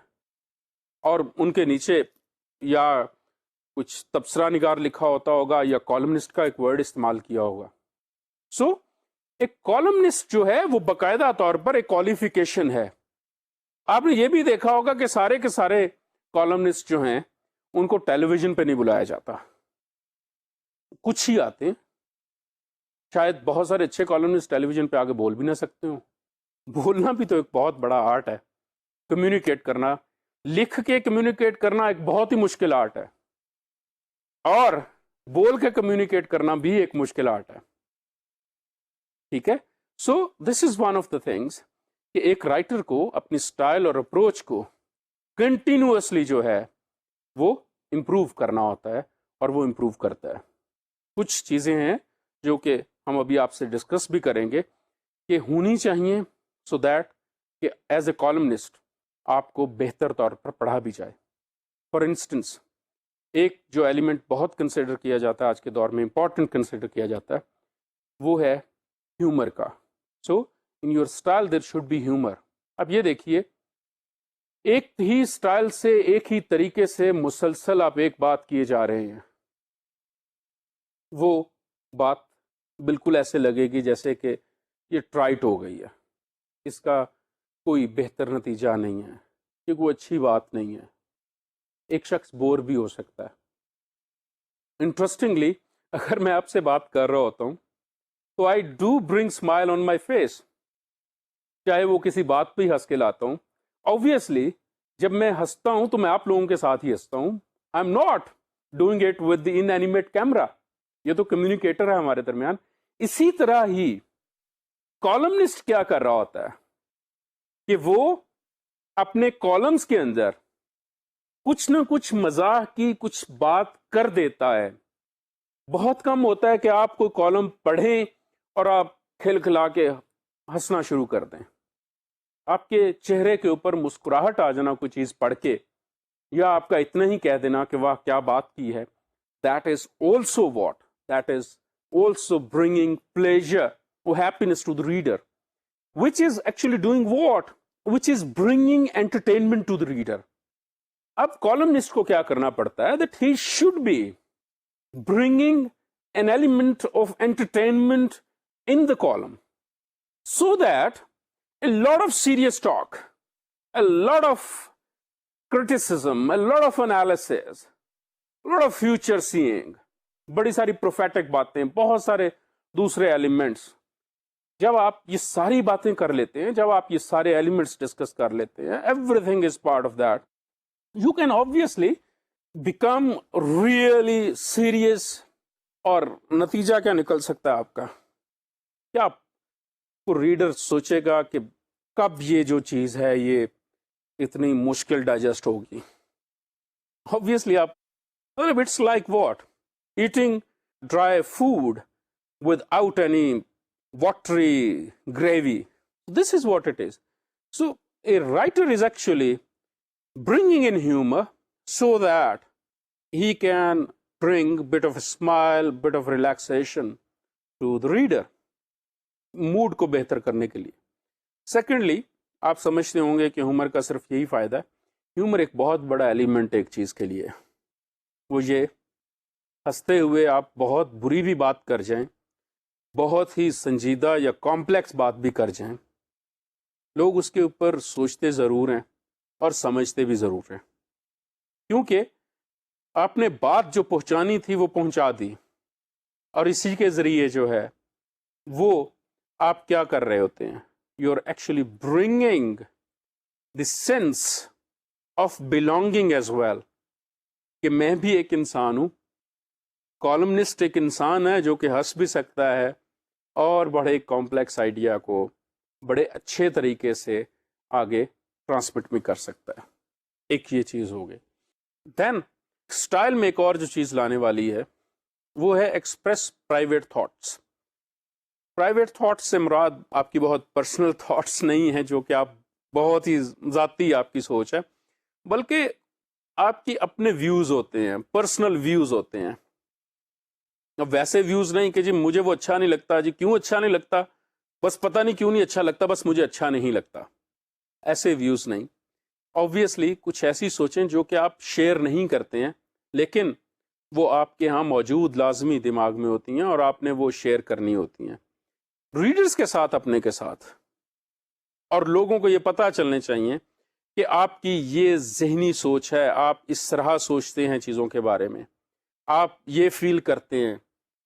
اور ان کے نیچے یا کچھ تبصرہ نگار لکھا ہوتا ہوگا یا کالمنسٹ کا ایک ورڈ استعمال کیا ہوگا. سو ایک کالمنسٹ جو ہے وہ باقاعدہ طور پر ایک کوالیفیکیشن ہے. آپ نے یہ بھی دیکھا ہوگا کہ سارے کے سارے کالمنسٹ جو ہیں ان کو ٹیلی ویژن پہ نہیں بلایا جاتا, کچھ ہی آتے ہیں. شاید بہت سارے اچھے کالمنسٹ ٹیلی ویژن پہ آگے بول بھی نہ سکتے ہوں. بولنا بھی تو ایک بہت بڑا آرٹ ہے, کمیونیکیٹ کرنا, لکھ کے کمیونیکیٹ کرنا ایک بہت ہی مشکل آرٹ ہے اور بول کے کمیونیکیٹ کرنا بھی ایک مشکل آرٹ ہے. ٹھیک ہے. So this is one of the things کہ ایک رائٹر کو اپنی سٹائل اور اپروچ کو کنٹینیوسلی جو ہے وہ امپروو کرنا ہوتا ہے اور وہ امپروو کرتا ہے. کچھ چیزیں ہیں جو کہ ہم ابھی آپ سے ڈسکس بھی کریں گے کہ ہونی چاہیے سو دیٹ کہ ایز اے کالمنسٹ آپ کو بہتر طور پر پڑھا بھی جائے. فار انسٹنس ایک جو ایلیمنٹ بہت کنسیڈر کیا جاتا ہے آج کے دور میں, امپورٹنٹ کنسیڈر کیا جاتا ہے, وہ ہے ہیومر کا. So in your style there should be humour. اب یہ دیکھیے, ایک ہی اسٹائل سے ایک ہی طریقے سے مسلسل آپ ایک بات کیے جا رہے ہیں, وہ بات بالکل ایسے لگے گی جیسے کہ یہ ٹرائٹ ہو گئی ہے, اس کا کوئی بہتر نتیجہ نہیں ہے, یہ کوئی اچھی بات نہیں ہے. ایک شخص بور بھی ہو سکتا ہے. انٹرسٹنگلی اگر میں آپ سے بات کر رہا ہوتا ہوں تو I do bring smile on my face, چاہے وہ کسی بات پہ ہی ہنس کے لاتا ہوں. آبویسلی جب میں ہنستا ہوں تو میں آپ لوگوں کے ساتھ ہی ہنستا ہوں. I am not doing it with the in animate camera, یہ تو کمیونیکیٹر ہے ہمارے درمیان. اسی طرح ہی کالمنسٹ کیا کر رہا ہوتا ہے کہ وہ اپنے کالمز کے اندر کچھ نہ کچھ مزاح کی کچھ بات کر دیتا ہے. بہت کم ہوتا ہے کہ آپ کوئی کالم پڑھیں اور آپ کھلکھلا کے ہنسنا شروع کر دیں. آپ کے چہرے کے اوپر مسکراہٹ آ جانا کوئی چیز پڑھ کے, یا آپ کا اتنا ہی کہہ دینا کہ واہ کیا بات کی ہے, that is also what? That is also bringing pleasure or happiness to the reader, which is actually doing what? Which is bringing entertainment to the reader. اب کالمنسٹ کو کیا کرنا پڑتا ہے, that he should be bringing an element of entertainment in the column, so that a lot of serious talk, a lot of criticism, a lot of analysis, a lot of future seeing, بڑی ساری prophetic باتیں, بہت سارے دوسرے ایلیمنٹس, جب آپ یہ ساری باتیں کر لیتے ہیں, جب آپ یہ سارے ایلیمنٹس ڈسکس کر لیتے ہیں, everything is part of that, you can obviously become really serious اور نتیجہ کیا نکل سکتا ہے آپ کا؟ کیا آپ کو ریڈر سوچے گا کہ کب یہ جو چیز ہے یہ اتنی مشکل ڈائجسٹ ہوگی؟ obviously آپ it's like what eating dry food without any watery gravy. This is what it is. So a writer is actually bringing in humor so that he can bring a bit of a smile, bit of relaxation to the reader, mood کو بہتر کرنے کے لیے. سیکنڈلی آپ سمجھتے ہوں گے کہ ہیومر کا صرف یہی فائدہ ہے. ہیومر ایک بہت بڑا ایلیمنٹ ایک چیز کے لیے، وہ یہ ہنستے ہوئے آپ بہت بری بھی بات کر جائیں، بہت ہی سنجیدہ یا کمپلیکس بات بھی کر جائیں، لوگ اس کے اوپر سوچتے ضرور ہیں اور سمجھتے بھی ضرور ہیں، کیونکہ آپ نے بات جو پہنچانی تھی وہ پہنچا دی، اور اسی کے ذریعے جو ہے وہ آپ کیا کر رہے ہوتے ہیں؟ You are actually bringing the sense of belonging as well, کہ میں بھی ایک انسان ہوں. کالمنسٹ ایک انسان ہے جو کہ ہنس بھی سکتا ہے اور بڑے کمپلیکس آئیڈیا کو بڑے اچھے طریقے سے آگے ٹرانسمٹ بھی کر سکتا ہے. ایک یہ چیز ہو گئی. دین اسٹائل میں ایک اور جو چیز لانے والی ہے وہ ہے express private thoughts. Private thoughts سے مراد آپ کی بہت پرسنل تھاٹس نہیں ہیں جو کہ آپ بہت ہی ذاتی آپ کی سوچ ہے، بلکہ آپ کی اپنے ویوز ہوتے ہیں، پرسنل ویوز ہوتے ہیں. اب ویسے ویوز نہیں کہ جی مجھے وہ اچھا نہیں لگتا، جی کیوں اچھا نہیں لگتا، بس پتہ نہیں کیوں نہیں اچھا لگتا، بس مجھے اچھا نہیں لگتا. ایسے ویوز نہیں. آبویسلی کچھ ایسی سوچیں جو کہ آپ شیئر نہیں کرتے ہیں، لیکن وہ آپ کے ہاں موجود لازمی دماغ میں ہوتی ہیں اور آپ نے وہ شیئر کرنی ہوتی ہیں ریڈرز کے ساتھ، اپنے کے ساتھ. اور لوگوں کو یہ پتہ چلنے چاہیے کہ آپ کی یہ ذہنی سوچ ہے، آپ اس طرح سوچتے ہیں چیزوں کے بارے میں، آپ یہ فیل کرتے ہیں،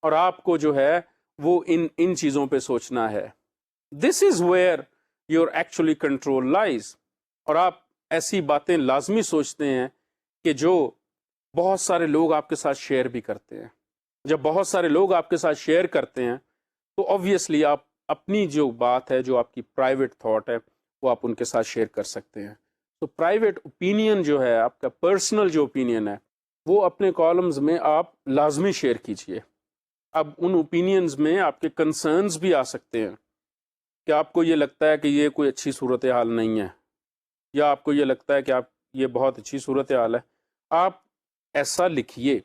اور آپ کو جو ہے وہ ان چیزوں پہ سوچنا ہے. This is where your actually control lies. اور آپ ایسی باتیں لازمی سوچتے ہیں کہ جو بہت سارے لوگ آپ کے ساتھ شیئر بھی کرتے ہیں. جب بہت سارے لوگ آپ کے ساتھ شیئر کرتے ہیں تو آبویسلی آپ اپنی جو بات ہے، جو آپ کی پرائیویٹ تھاٹ ہے، وہ آپ ان کے ساتھ شیئر کر سکتے ہیں. تو پرائیویٹ اوپینین جو ہے، آپ کا پرسنل جو اوپینین ہے، وہ اپنے کالمز میں آپ لازمی شیئر کیجئے. اب ان اوپینینز میں آپ کے کنسرنز بھی آ سکتے ہیں کہ آپ کو یہ لگتا ہے کہ یہ کوئی اچھی صورتحال نہیں ہے، یا آپ کو یہ لگتا ہے کہ آپ یہ بہت اچھی صورتحال ہے. آپ ایسا لکھیے،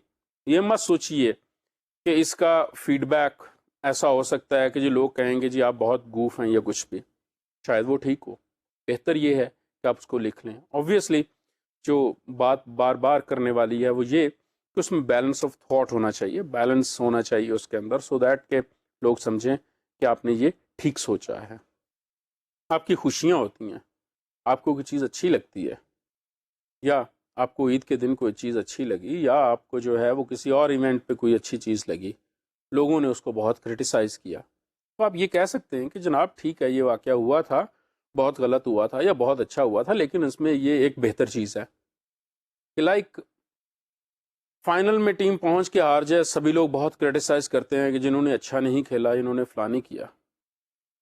یہ مت سوچیے کہ اس کا فیڈ بیک ایسا ہو سکتا ہے کہ جو لوگ کہیں گے جی آپ بہت گوف ہیں یا کچھ بھی. شاید وہ ٹھیک ہو، بہتر یہ ہے کہ آپ اس کو لکھ لیں. آبویسلی جو بات بار بار کرنے والی ہے وہ یہ کہ اس میں بیلنس آف تھاٹ ہونا چاہیے، بیلنس ہونا چاہیے اس کے اندر، سو دیٹ کہ لوگ سمجھیں کہ آپ نے یہ ٹھیک سوچا ہے. آپ کی خوشیاں ہوتی ہیں، آپ کو کوئی چیز اچھی لگتی ہے، یا آپ کو عید کے دن کوئی چیز اچھی لگی، یا آپ کو جو ہے وہ کسی اور ایونٹ پہ کوئی اچھی چیز لگی، لوگوں نے اس کو بہت کرٹیسائز کیا، تو آپ یہ کہہ سکتے ہیں کہ جناب ٹھیک ہے، یہ واقعہ ہوا تھا، بہت غلط ہوا تھا یا بہت اچھا ہوا تھا، لیکن اس میں یہ ایک بہتر چیز ہے کہ لائک فائنل میں ٹیم پہنچ کے ہار جائے، سبھی لوگ بہت کرٹیسائز کرتے ہیں کہ جنہوں نے اچھا نہیں کھیلا، انہوں نے فلاں نہیں کیا.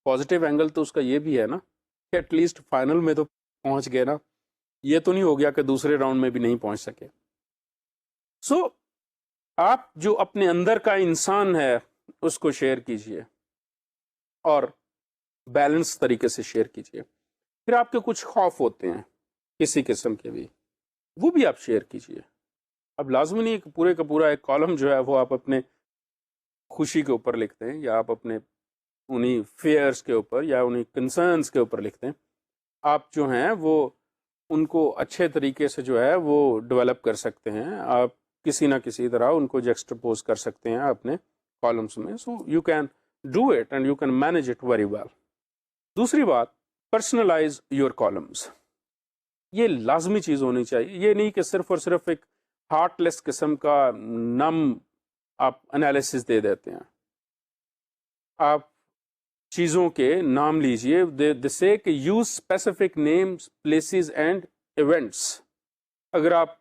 پازیٹیو اینگل تو اس کا یہ بھی ہے نا کہ ایٹ لیسٹ فائنل میں تو پہنچ گئے نا، یہ تو نہیں ہو گیا کہ دوسرے راؤنڈ میں بھی نہیں پہنچ سکے. سو آپ جو اپنے اندر کا انسان ہے اس کو شیئر کیجئے اور بیلنس طریقے سے شیئر کیجئے. پھر آپ کے کچھ خوف ہوتے ہیں کسی قسم کے بھی، وہ بھی آپ شیئر کیجئے. اب لازمی نہیں کہ پورے کا پورا ایک کالم جو ہے وہ آپ اپنے خوشی کے اوپر لکھتے ہیں، یا آپ اپنے انہی فیئرس کے اوپر یا انہی کنسرنس کے اوپر لکھتے ہیں. آپ جو ہیں وہ ان کو اچھے طریقے سے جو ہے وہ ڈیولپ کر سکتے ہیں، آپ کسی نہ کسی طرح ان کو جیکسٹرپوز کر سکتے ہیں اپنے کالمس میں. So you can do it and you can manage it very well. دوسری بات، پرسنلائز یور کالمس. یہ لازمی چیز ہونی چاہیے. یہ نہیں کہ صرف اور صرف ایک ہارٹ لیس قسم کا نم آپ انالیسس دے دیتے ہیں. آپ چیزوں کے نام لیجئے، دے سے کہ use specific names, places and events. اگر آپ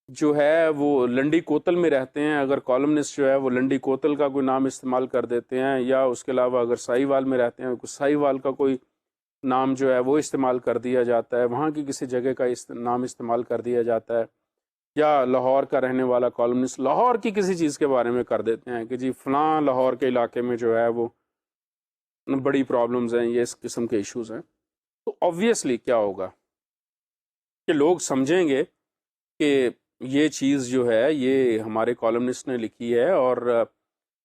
جو ہے وہ لنڈی کوتل میں رہتے ہیں، اگر کالمنسٹ جو ہے وہ لنڈی کوتل کا کوئی نام استعمال کر دیتے ہیں، یا اس کے علاوہ اگر سائی وال میں رہتے ہیں سائی وال کا کوئی نام جو ہے وہ استعمال کر دیا جاتا ہے، وہاں کی کسی جگہ کا نام استعمال کر دیا جاتا ہے، یا لاہور کا رہنے والا کالمنسٹ لاہور کی کسی چیز کے بارے میں کر دیتے ہیں کہ جی فلاں لاہور کے علاقے میں جو ہے وہ بڑی پرابلمز ہیں، یہ اس قسم کے ایشوز ہیں، تو آبویسلی کیا ہوگا کہ لوگ سمجھیں گے کہ یہ چیز جو ہے یہ ہمارے کالمنسٹ نے لکھی ہے اور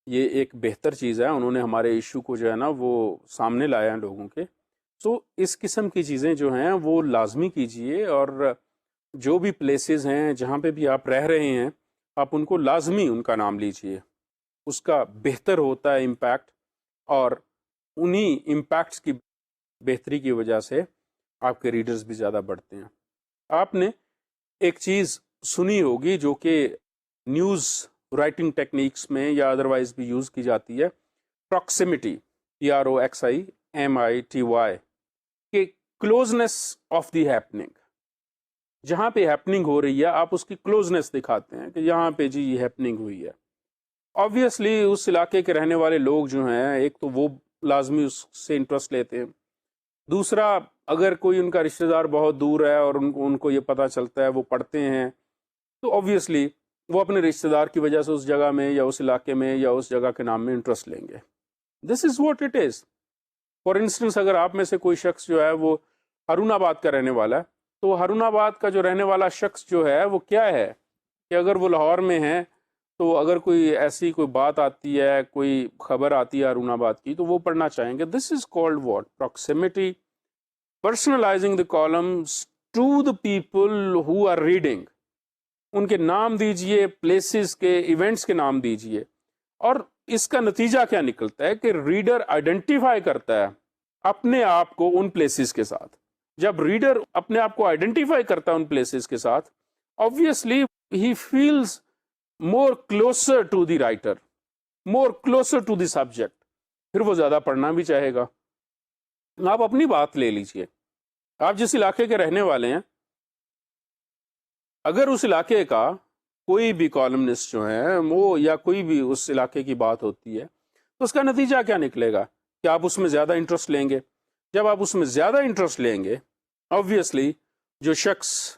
یہ ایک بہتر چیز ہے، انہوں نے ہمارے ایشو کو جو ہے نا وہ سامنے لایا ہیں لوگوں کے. سو اس قسم کی چیزیں جو ہیں وہ لازمی کیجئے، اور جو بھی پلیسز ہیں جہاں پہ بھی آپ رہ رہے ہیں آپ ان کو لازمی ان کا نام لیجئے، اس کا بہتر ہوتا ہے امپیکٹ، اور انہی امپیکٹس کی بہتری کی وجہ سے آپ کے ریڈرز بھی زیادہ بڑھتے ہیں. آپ نے ایک چیز سنی ہوگی جو کہ نیوز رائٹنگ ٹیکنیکس میں یا ادروائز بھی یوز کی جاتی ہے، پراکسیمٹی، PROXIMITY، کہ کلوزنس آف دی ہیپننگ. جہاں پہ ہیپننگ ہو رہی ہے آپ اس کی کلوزنس دکھاتے ہیں کہ یہاں پہ جی یہ ہیپننگ ہوئی ہے. آبویسلی اس علاقے کے رہنے والے لوگ جو ہیں ایک تو وہ لازمی اس سے انٹرسٹ لیتے ہیں، دوسرا اگر کوئی ان کا رشتہ دار بہت دور ہے اور ان کو یہ پتہ چلتا ہے وہ پڑھتے ہیں، تو آبویسلی وہ اپنے رشتہ دار کی وجہ سے اس جگہ میں یا اس علاقے میں یا اس جگہ کے نام میں انٹرسٹ لیں گے. This is what it is. For instance اگر آپ میں سے کوئی شخص جو ہے وہ ہارون آباد کا رہنے والا ہے، تو ہارون آباد کا جو رہنے والا شخص جو ہے وہ کیا ہے کہ اگر وہ لاہور میں ہے تو اگر کوئی ایسی کوئی بات آتی ہے، کوئی خبر آتی ہے ہارون آباد کی، تو وہ پڑھنا چاہیں گے. This is called what? Proximity. Personalising the columns to the people who are reading. ان کے نام دیجئے، پلیسز کے، ایونٹس کے نام دیجئے، اور اس کا نتیجہ کیا نکلتا ہے کہ ریڈر آئیڈینٹیفائی کرتا ہے اپنے آپ کو ان پلیسز کے ساتھ. جب ریڈر اپنے آپ کو آئیڈینٹیفائی کرتا ہے ان پلیسز کے ساتھ، obviously he feels more closer to the writer, more closer to the subject. پھر وہ زیادہ پڑھنا بھی چاہے گا. آپ اپنی بات لے لیجئے، آپ جس علاقے کے رہنے والے ہیں، اگر اس علاقے کا کوئی بھی کالمنسٹ جو ہیں وہ یا کوئی بھی اس علاقے کی بات ہوتی ہے تو اس کا نتیجہ کیا نکلے گا کہ آپ اس میں زیادہ انٹرسٹ لیں گے. جب آپ اس میں زیادہ انٹرسٹ لیں گے، obviously جو شخص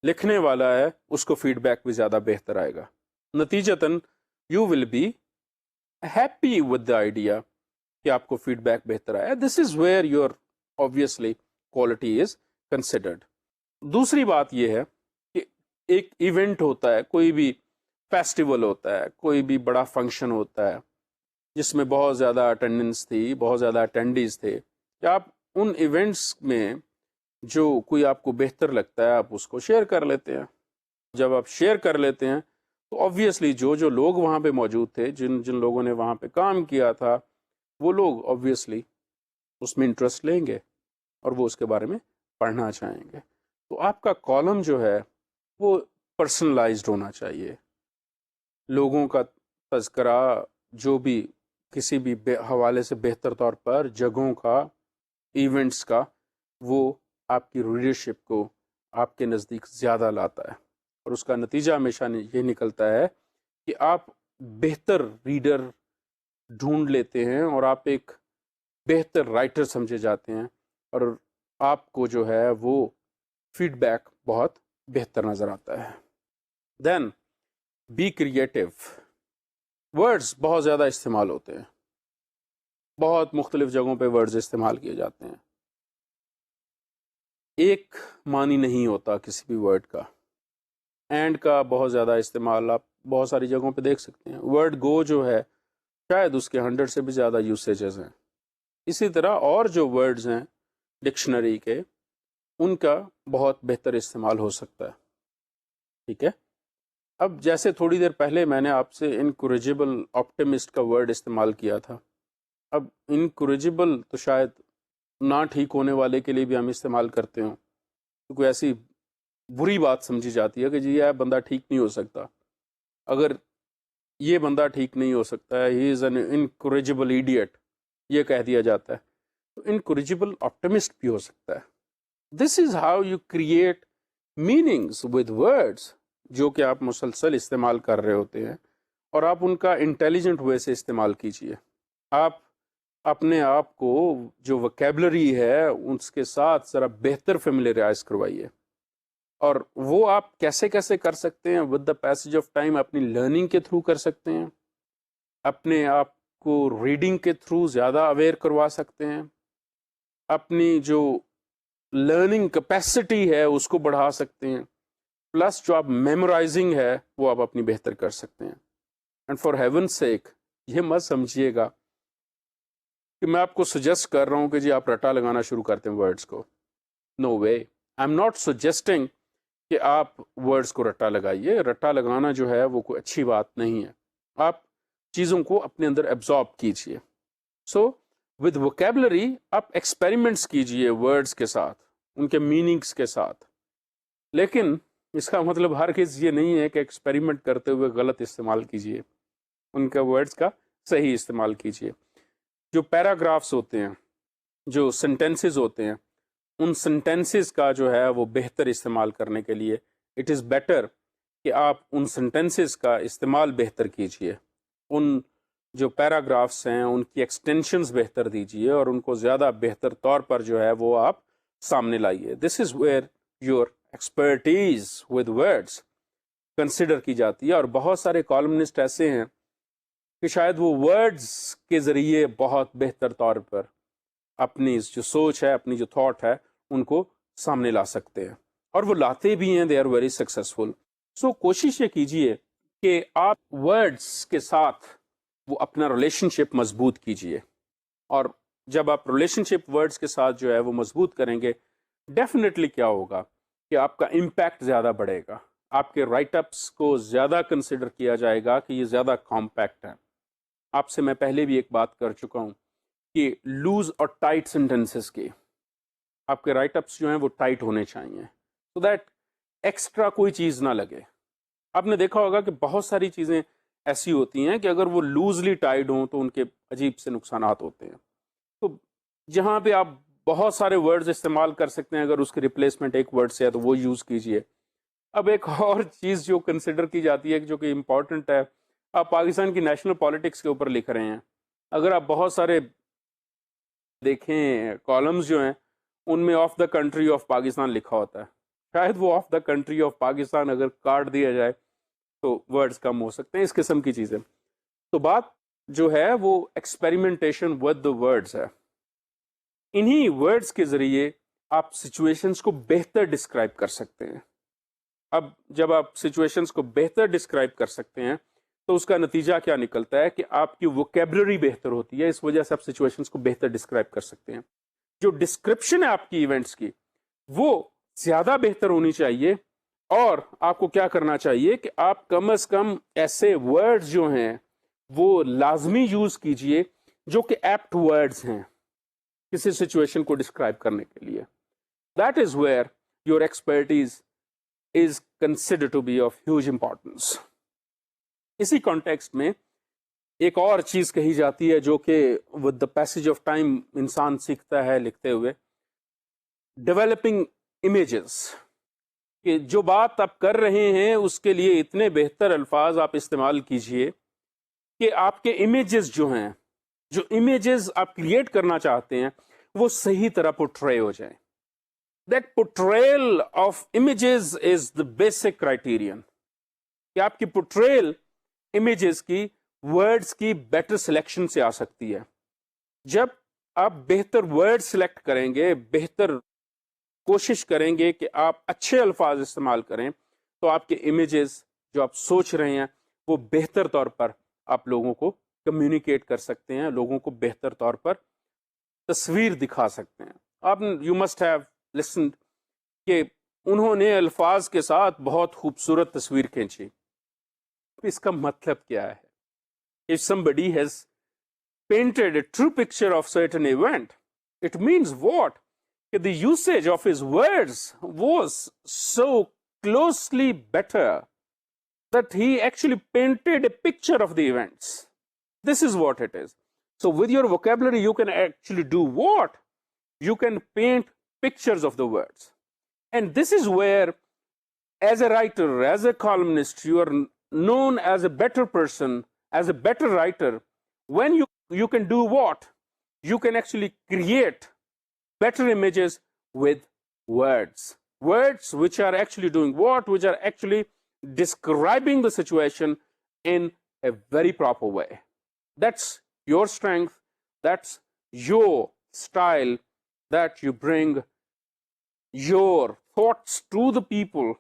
لکھنے والا ہے اس کو فیڈ بیک بھی زیادہ بہتر آئے گا. نتیجتاً you will be happy with the idea کہ آپ کو فیڈ بیک بہتر آیا. This is where your obviously quality is considered. دوسری بات یہ ہے کہ ایک ایونٹ ہوتا ہے، کوئی بھی فیسٹیول ہوتا ہے، کوئی بھی بڑا فنکشن ہوتا ہے جس میں بہت زیادہ اٹینڈنس تھی، بہت زیادہ اٹینڈیز تھے، کہ آپ ان ایونٹس میں جو کوئی آپ کو بہتر لگتا ہے آپ اس کو شیئر کر لیتے ہیں. جب آپ شیئر کر لیتے ہیں تو obviously جو لوگ وہاں پہ موجود تھے، جن لوگوں نے وہاں پہ کام کیا تھا، وہ لوگ obviously اس میں انٹرسٹ لیں گے اور وہ اس کے بارے میں پڑھنا چاہیں گے. تو آپ کا کالم جو ہے وہ پرسنلائزڈ ہونا چاہیے. لوگوں کا تذکرہ جو بھی کسی بھی حوالے سے بہتر طور پر جگہوں کا، ایونٹس کا، وہ آپ کی ریڈرشپ کو آپ کے نزدیک زیادہ لاتا ہے، اور اس کا نتیجہ ہمیشہ یہ نکلتا ہے کہ آپ بہتر ریڈر ڈھونڈ لیتے ہیں اور آپ ایک بہتر رائٹر سمجھے جاتے ہیں، اور آپ کو جو ہے وہ فیڈ بیک بہت بہتر نظر آتا ہے. دین بی کریٹو. ورڈز بہت زیادہ استعمال ہوتے ہیں، بہت مختلف جگہوں پہ ورڈز استعمال کیے جاتے ہیں. ایک معنی نہیں ہوتا کسی بھی ورڈ کا. اینڈ کا بہت زیادہ استعمال آپ بہت ساری جگہوں پہ دیکھ سکتے ہیں. ورڈ گو جو ہے شاید اس کے 100 سے بھی زیادہ یوسیجز ہیں. اسی طرح اور جو ورڈز ہیں ڈکشنری کے، ان کا بہت بہتر استعمال ہو سکتا ہے. ٹھیک ہے. اب جیسے تھوڑی دیر پہلے میں نے آپ سے انکوریجیبل آپٹیمسٹ کا ورڈ استعمال کیا تھا. اب انکوریجیبل تو شاید نہ ٹھیک ہونے والے کے لیے بھی ہم استعمال کرتے ہوں، تو کوئی ایسی بری بات سمجھی جاتی ہے کہ جی یہ بندہ ٹھیک نہیں ہو سکتا. اگر یہ بندہ ٹھیک نہیں ہو سکتا ہے، ہی از این انکوریجیبل ایڈیٹ، یہ کہہ دیا جاتا ہے، تو انکوریجیبل آپٹیمسٹ بھی ہو سکتا ہے. This is how you create meanings with words. جو کہ آپ مسلسل استعمال کر رہے ہوتے ہیں اور آپ ان کا انٹیلیجنٹ وے سے استعمال کیجئے. آپ اپنے آپ کو جو وکیبلری ہے اس کے ساتھ ذرا بہتر فیملیرائز کروائیے. اور وہ آپ کیسے کیسے کر سکتے ہیں؟ With the passage of time اپنی لرننگ کے تھرو کر سکتے ہیں، اپنے آپ کو ریڈنگ کے تھرو زیادہ اویئر کروا سکتے ہیں، اپنی جو لرننگ کیپیسٹی ہے اس کو بڑھا سکتے ہیں، پلس جو آپ میمورائزنگ ہے وہ آپ اپنی بہتر کر سکتے ہیں. اینڈ فار ہیون سیک یہ مت سمجھیے گا کہ میں آپ کو سجیسٹ کر رہا ہوں کہ جی آپ رٹا لگانا شروع کرتے ہیں ورڈز کو. نو وے، آئی ایم ناٹ سجیسٹنگ کہ آپ ورڈز کو رٹا لگائیے. رٹا لگانا جو ہے وہ کوئی اچھی بات نہیں ہے. آپ چیزوں کو اپنے اندر ایبزارب کیجئے. سو ود ووکیبلری آپ ایکسپیریمنٹس کیجئے ورڈز کے ساتھ، ان کے میننگس کے ساتھ. لیکن اس کا مطلب ہرگز یہ نہیں ہے کہ ایکسپیریمنٹ کرتے ہوئے غلط استعمال کیجئے. ان کا ورڈز کا صحیح استعمال کیجئے. جو پیراگرافس ہوتے ہیں، جو سینٹینسز ہوتے ہیں، ان سینٹینسز کا جو ہے وہ بہتر استعمال کرنے کے لیے اٹ از بیٹر کہ آپ ان سینٹینسز کا استعمال بہتر کیجئے. ان جو پیراگرافس ہیں ان کی ایکسٹینشنز بہتر دیجئے اور ان کو زیادہ بہتر طور پر جو ہے وہ آپ سامنے لائیے. This is where your expertise with words consider کی جاتی ہے. اور بہت سارے کالمنسٹ ایسے ہیں کہ شاید وہ ورڈز کے ذریعے بہت بہتر طور پر اپنی جو سوچ ہے، اپنی جو تھاٹ ہے، ان کو سامنے لا سکتے ہیں، اور وہ لاتے بھی ہیں. They are very successful. So کوشش یہ کیجئے کہ آپ ورڈز کے ساتھ وہ اپنا ریلیشن شپ مضبوط کیجئے. اور جب آپ ریلیشن شپ ورڈز کے ساتھ جو ہے وہ مضبوط کریں گے، ڈیفینیٹلی کیا ہوگا کہ آپ کا امپیکٹ زیادہ بڑھے گا. آپ کے رائٹ اپس کو زیادہ کنسیڈر کیا جائے گا کہ یہ زیادہ کمپیکٹ ہے. آپ سے میں پہلے بھی ایک بات کر چکا ہوں کہ لوز اور ٹائٹ سینٹینسز کے آپ کے رائٹ اپس جو ہیں وہ ٹائٹ ہونے چاہیے، سو دیٹ ایکسٹرا کوئی چیز نہ لگے. آپ نے دیکھا ہوگا کہ بہت ساری چیزیں ایسی ہوتی ہیں کہ اگر وہ لوزلی ٹائڈ ہوں تو ان کے عجیب سے نقصانات ہوتے ہیں. تو جہاں پہ آپ بہت سارے ورڈز استعمال کر سکتے ہیں، اگر اس کی ریپلیسمنٹ ایک ورڈ سے ہے تو وہ یوز کیجئے. اب ایک اور چیز جو کنسیڈر کی جاتی ہے جو کہ امپورٹنٹ ہے، آپ پاکستان کی نیشنل پالیٹکس کے اوپر لکھ رہے ہیں، اگر آپ بہت سارے دیکھیں کالمز جو ہیں ان میں of the country of Pakistan لکھا ہوتا ہے، شاید وہ of the country of Pakistan اگر کاٹ دیا جائے تو ورڈز کم ہو سکتے ہیں، اس قسم کی چیزیں. تو بات جو ہے وہ ایکسپیریمنٹیشن ود دا ورڈز ہے. انہی ورڈز کے ذریعے آپ سچویشنز کو بہتر ڈسکرائب کر سکتے ہیں. اب جب آپ سچویشنز کو بہتر ڈسکرائب کر سکتے ہیں تو اس کا نتیجہ کیا نکلتا ہے کہ آپ کی ووکیبلری بہتر ہوتی ہے. اس وجہ سے آپ سچویشنز کو بہتر ڈسکرائب کر سکتے ہیں. جو ڈسکرپشن ہے آپ کی ایونٹس کی وہ زیادہ بہتر ہونی چاہیے. اور آپ کو کیا کرنا چاہیے کہ آپ کم از کم ایسے ورڈز جو ہیں وہ لازمی یوز کیجئے جو کہ ایپٹ ورڈز ہیں کسی سچویشن کو ڈسکرائب کرنے کے لیے. That is where your expertise is considered to be of huge importance. اسی کانٹیکسٹ میں ایک اور چیز کہی جاتی ہے جو کہ with the passage of time انسان سیکھتا ہے لکھتے ہوئے، developing images، کہ جو بات آپ کر رہے ہیں اس کے لیے اتنے بہتر الفاظ آپ استعمال کیجئے کہ آپ کے امیجز جو ہیں، جو امیجز آپ کریٹ کرنا چاہتے ہیں وہ صحیح طرح پورٹرے ہو جائیں. That portrayal of images is the basic criterion. کہ آپ کی portrayal images کی words کی better selection سے آ سکتی ہے. جب آپ بہتر words select کریں گے، بہتر کوشش کریں گے کہ آپ اچھے الفاظ استعمال کریں، تو آپ کے images جو آپ سوچ رہے ہیں وہ بہتر طور پر آپ لوگوں کو کمیونیکیٹ کر سکتے ہیں، لوگوں کو بہتر طور پر تصویر دکھا سکتے ہیں. آپ you must have لسن کہ انہوں نے الفاظ کے ساتھ بہت خوبصورت تصویر کھینچی. اس کا مطلب کیا ہے؟ If somebody has painted a true picture of certain event, it means what? The usage of his words was so closely better that he actually painted a picture of the events. This is what it is. So with your vocabulary you can actually do what? You can paint pictures of the words. And this is where as a writer, as a columnist, you are known as a better person, as a better writer, when you can do what? You can actually create better images with words. Words which are actually doing what? Which are actually describing the situation in a very proper way. That's your strength, that's your style, that you bring your thoughts to the people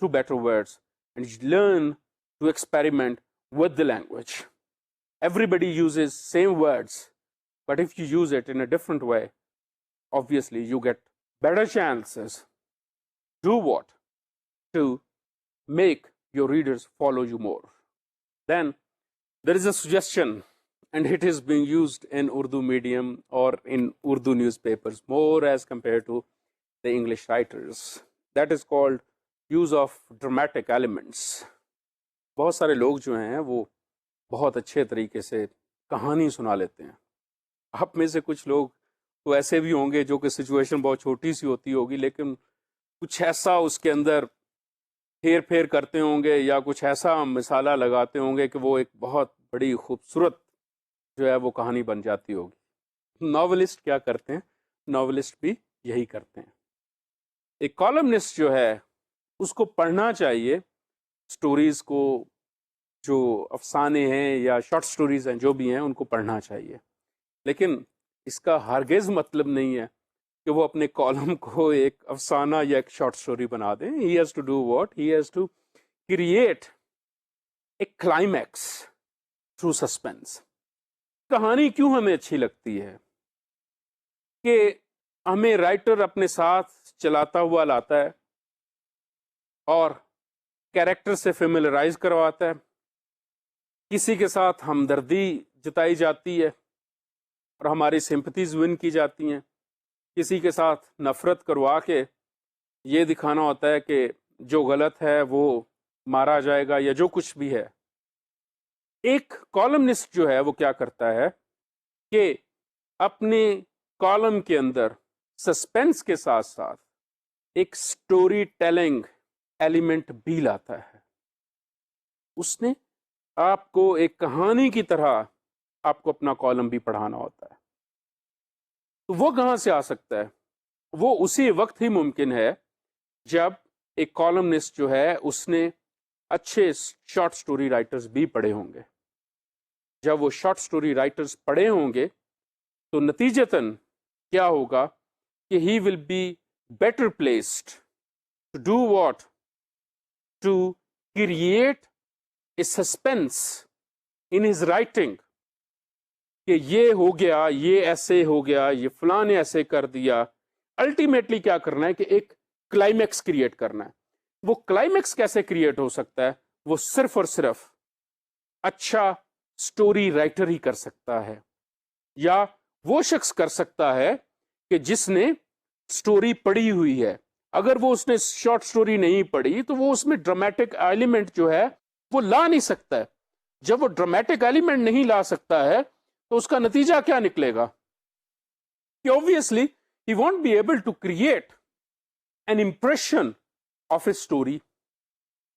through better words, and you learn to experiment with the language. Everybody uses same words, but if you use it in a different way, obviously you get better chances. Do what? To make your readers follow you more. Then there is a suggestion, and it is being used in Urdu medium or in Urdu newspapers more as compared to the English writers. That is called use of dramatic elements. بہت سارے لوگ جو ہیں وہ بہت اچھے طریقے سے کہانی سنا لیتے ہیں. آپ میں سے کچھ لوگ تو ایسے بھی ہوں گے جو کہ سچویشن بہت چھوٹی سی ہوتی ہوگی, لیکن کچھ ایسا اس کے اندر پھیر پھیر کرتے ہوں گے یا کچھ ایسا مثالہ لگاتے ہوں گے کہ وہ ایک بہت بڑی خوبصورت جو ہے وہ کہانی بن جاتی ہوگی. ناولسٹ کیا کرتے ہیں؟ ناولسٹ بھی یہی کرتے ہیں. ایک کالمنسٹ جو ہے اس کو پڑھنا چاہیے سٹوریز کو, جو افسانے ہیں یا شارٹ سٹوریز ہیں جو بھی ہیں ان کو پڑھنا چاہیے, لیکن اس کا ہرگز مطلب نہیں ہے کہ وہ اپنے کالم کو ایک افسانہ یا ایک شارٹ سٹوری بنا دیں. He has to do what? He has to create a climax through suspense. کہانی کیوں ہمیں اچھی لگتی ہے؟ کہ ہمیں رائٹر اپنے ساتھ چلاتا ہوا لاتا ہے اور کیریکٹر سے فیملرائز کرواتا ہے, کسی کے ساتھ ہمدردی جتائی جاتی ہے اور ہماری سمپتھیز ون کی جاتی ہیں, کسی کے ساتھ نفرت کروا کے یہ دکھانا ہوتا ہے کہ جو غلط ہے وہ مارا جائے گا یا جو کچھ بھی ہے. ایک کالمنسٹ جو ہے وہ کیا کرتا ہے کہ اپنے کالم کے اندر سسپینس کے ساتھ ساتھ ایک سٹوری ٹیلنگ ایلیمنٹ بھی لاتا ہے. اس نے آپ کو ایک کہانی کی طرح آپ کو اپنا کالم بھی پڑھانا ہوتا ہے. تو وہ کہاں سے آ سکتا ہے؟ وہ اسی وقت ہی ممکن ہے جب ایک کالمنسٹ جو ہے اس نے اچھے شارٹ سٹوری رائٹرز بھی پڑھے ہوں گے. جب وہ شارٹ سٹوری رائٹرز پڑھے ہوں گے تو نتیجتاً کیا ہوگا کہ he will be better placed to do what? To create a suspense in his writing, کہ یہ ہو گیا, یہ ایسے ہو گیا, یہ فلاں نے ایسے کر دیا. الٹیمیٹلی کیا کرنا ہے کہ ایک کلائمیکس کریٹ کرنا ہے. وہ کلائمیکس کیسے کریٹ ہو سکتا ہے؟ وہ صرف اور صرف اچھا سٹوری رائٹر ہی کر سکتا ہے, یا وہ شخص کر سکتا ہے کہ جس نے سٹوری پڑھی ہوئی ہے. اگر وہ اس نے شارٹ سٹوری نہیں پڑھی تو وہ اس میں ڈرامیٹک ایلیمنٹ جو ہے وہ لا نہیں سکتا ہے. جب وہ ڈرامیٹک ایلیمنٹ نہیں لا سکتا ہے تو اس کا نتیجہ کیا نکلے گا کہ obviously he won't be able to create an impression of a story.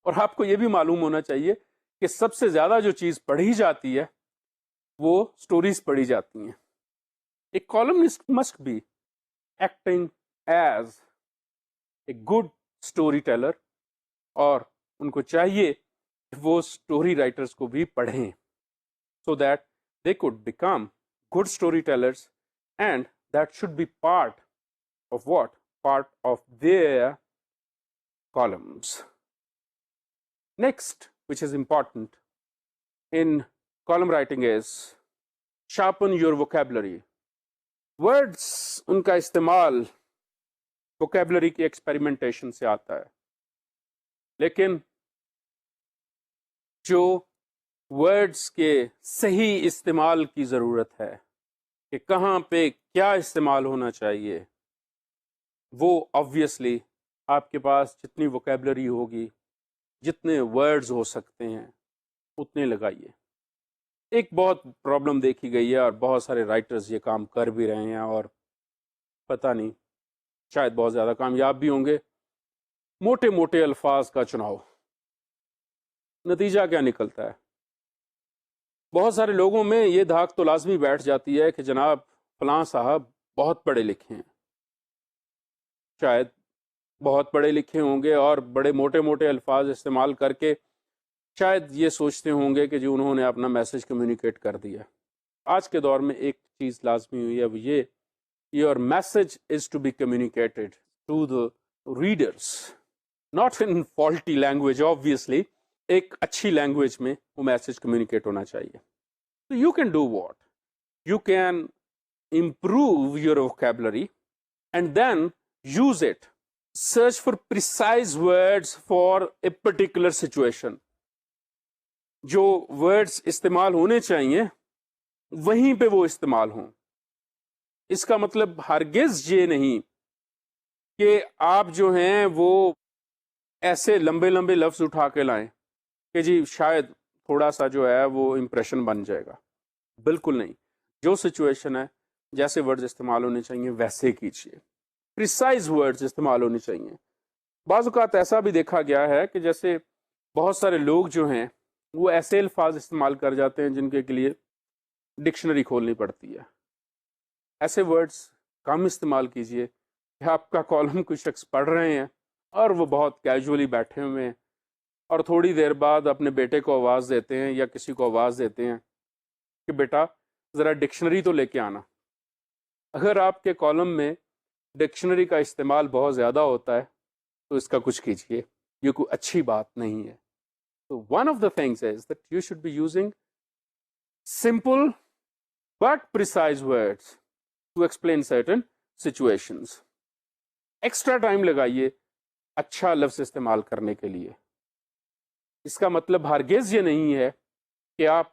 اور آپ کو یہ بھی معلوم ہونا چاہیے کہ سب سے زیادہ جو چیز پڑھی جاتی ہے وہ سٹوریز پڑھی جاتی ہیں. ایک columnist must be acting as a good story teller, اور ان کو چاہیے کہ وہ سٹوری رائٹرز کو بھی پڑھیں so that they could become good storytellers, and that should be part of what? Part of their columns. Next, which is important in column writing, is sharpen your vocabulary. Words ان کا استعمال vocabulary کی ایکسپیریمنٹیشن سے آتا ہے, لیکن جو ورڈز کے صحیح استعمال کی ضرورت ہے کہ کہاں پہ کیا استعمال ہونا چاہیے, وہ obviously آپ کے پاس جتنی ووکیبلری ہوگی, جتنے ورڈز ہو سکتے ہیں اتنے لگائیے. ایک بہت پرابلم دیکھی گئی ہے اور بہت سارے رائٹرز یہ کام کر بھی رہے ہیں اور پتہ نہیں شاید بہت زیادہ کامیاب بھی ہوں گے, موٹے موٹے الفاظ کا چناؤ. نتیجہ کیا نکلتا ہے؟ بہت سارے لوگوں میں یہ دھاک تو لازمی بیٹھ جاتی ہے کہ جناب فلاں صاحب بہت پڑھے لکھے ہیں، شاید بہت پڑھے لکھے ہوں گے اور بڑے موٹے موٹے الفاظ استعمال کر کے شاید یہ سوچتے ہوں گے کہ جی انہوں نے اپنا میسج کمیونیکیٹ کر دیا. آج کے دور میں ایک چیز لازمی ہوئی ہے، وہ یہ your message is to be communicated to the readers, not in faulty language obviously, ایک اچھی لینگویج میں وہ میسج کمیونیکیٹ ہونا چاہیے. تو you can do what, you can improve your vocabulary and then use it. Search for precise words for a particular situation. جو ورڈس استعمال ہونے چاہیے وہیں پہ وہ استعمال ہوں. اس کا مطلب ہرگز یہ نہیں کہ آپ جو ہیں وہ ایسے لمبے لمبے لفظ اٹھا کے لائیں کہ جی شاید تھوڑا سا جو ہے وہ امپریشن بن جائے گا. بالکل نہیں. جو سچویشن ہے، جیسے ورڈز استعمال ہونے چاہیے ویسے کیجیے. پریسائز ورڈز استعمال ہونے چاہیے. بعض اوقات ایسا بھی دیکھا گیا ہے کہ جیسے بہت سارے لوگ جو ہیں وہ ایسے الفاظ استعمال کر جاتے ہیں جن کے لیے ڈکشنری کھولنی پڑتی ہے. ایسے ورڈز کم استعمال کیجیے کہ آپ کا کالم کوئی شخص پڑھ رہے ہیں اور وہ بہت کیجولی بیٹھے ہوئے ہیں اور تھوڑی دیر بعد اپنے بیٹے کو آواز دیتے ہیں یا کسی کو آواز دیتے ہیں کہ بیٹا ذرا ڈکشنری تو لے کے آنا. اگر آپ کے کالم میں ڈکشنری کا استعمال بہت زیادہ ہوتا ہے تو اس کا کچھ کیجیے، یہ کوئی اچھی بات نہیں ہے. So one of the things is that you should be using simple but precise words to explain certain situations. Extra time لگائیے اچھا لفظ استعمال کرنے کے لیے. اس کا مطلب ہرگز یہ نہیں ہے کہ آپ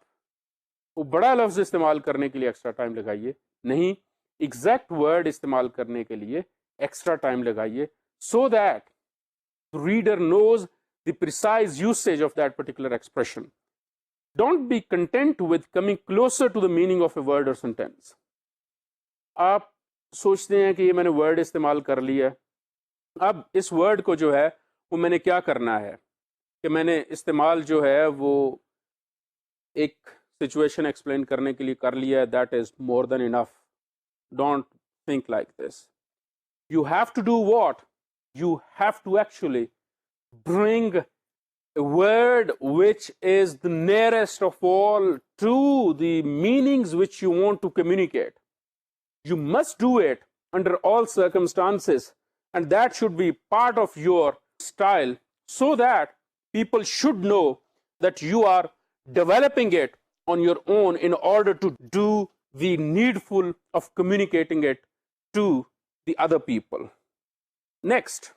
وہ بڑا لفظ استعمال کرنے کے لیے ایکسٹرا ٹائم لگائیے. نہیں، ایگزیکٹ ورڈ استعمال کرنے کے لیے ایکسٹرا ٹائم لگائیے so that the reader knows the precise usage of that particular expression. Don't be content with coming closer to the meaning of a word or sentence. آپ سوچتے ہیں کہ یہ میں نے ورڈ استعمال کر لیا ہے، اب اس ورڈ کو جو ہے وہ میں نے کیا کرنا ہے کہ میں نے استعمال جو ہے وہ ایک سچویشن ایکسپلین کرنے کے لیے کر لیا ہے. That is more than enough. Don't think like this. You have to do what? You have to actually bring a word which is the nearest of all to the meanings which you want to communicate. You must do it under all circumstances, and that should be part of your style so that people should know that you are developing it on your own in order to do the needful of communicating it to the other people. Next,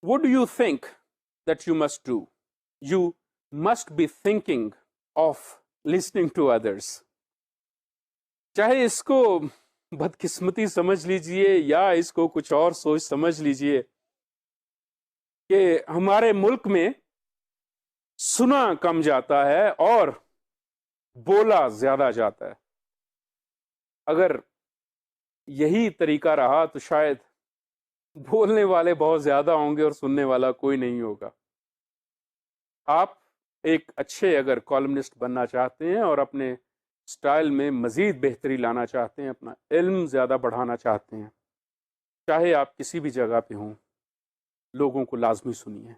what do you think that you must do? You must be thinking of listening to others. چاہے اس کو بدقسمتی سمجھ لیجئے یا اس کو کچھ اور سوچ سمجھ لیجئے کہ ہمارے ملک میں سنا کم جاتا ہے اور بولا زیادہ جاتا ہے. اگر یہی طریقہ رہا تو شاید بولنے والے بہت زیادہ ہوں گے اور سننے والا کوئی نہیں ہوگا. آپ ایک اچھے اگر کالمنسٹ بننا چاہتے ہیں اور اپنے سٹائل میں مزید بہتری لانا چاہتے ہیں، اپنا علم زیادہ بڑھانا چاہتے ہیں، چاہے آپ کسی بھی جگہ پہ ہوں، لوگوں کو لازمی سنیے.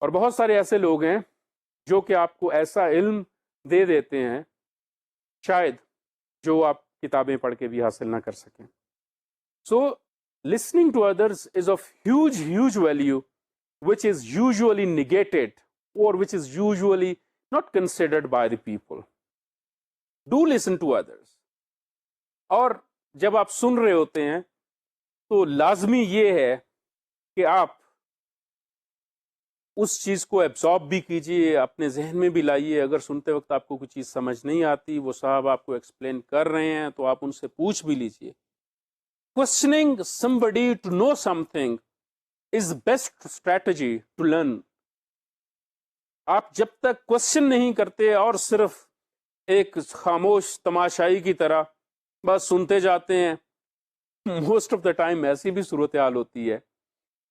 اور بہت سارے ایسے لوگ ہیں جو کہ آپ کو ایسا علم دے دیتے ہیں شاید جو آپ کتابیں پڑھ کے بھی حاصل نہ کر سکیں. سو listening to others is of huge value, which is usually negated or which is usually not considered by the people. Do listen to others. اور جب آپ سن رہے ہوتے ہیں تو لازمی یہ ہے کہ آپ اس چیز کو ایبزارب بھی کیجیے، اپنے ذہن میں بھی لائیے. اگر سنتے وقت آپ کو کوئی چیز سمجھ نہیں آتی، وہ صاحب آپ کو ایکسپلین کر رہے ہیں تو آپ ان سے پوچھ بھی لیجیے. Questioning somebody to know something is the best strategy to learn. آپ جب تک کوشچن نہیں کرتے اور صرف ایک خاموش تماشائی کی طرح بس سنتے جاتے ہیں، موسٹ آف دا ٹائم ایسی بھی صورتحال ہوتی ہے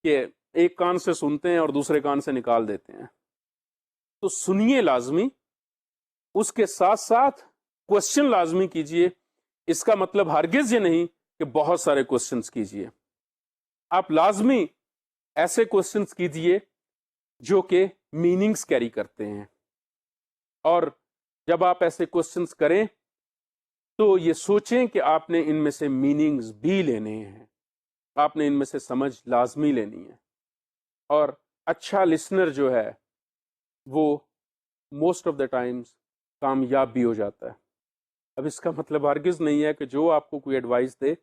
کہ ایک کان سے سنتے ہیں اور دوسرے کان سے نکال دیتے ہیں. تو سنیے لازمی، اس کے ساتھ ساتھ کوشچن لازمی کیجئے. اس کا مطلب ہرگز یہ نہیں کہ بہت سارے کوشچنس کیجئے. آپ لازمی ایسے کوشچنس کیجئے جو کہ میننگز کیری کرتے ہیں، اور جب آپ ایسے کوشچنس کریں تو یہ سوچیں کہ آپ نے ان میں سے میننگز بھی لینے ہیں، آپ نے ان میں سے سمجھ لازمی لینی ہے. اور اچھا لسنر جو ہے وہ موسٹ آف دا ٹائمز کامیاب بھی ہو جاتا ہے. اب اس کا مطلب ہرگز نہیں ہے کہ جو آپ کو کوئی ایڈوائس دے،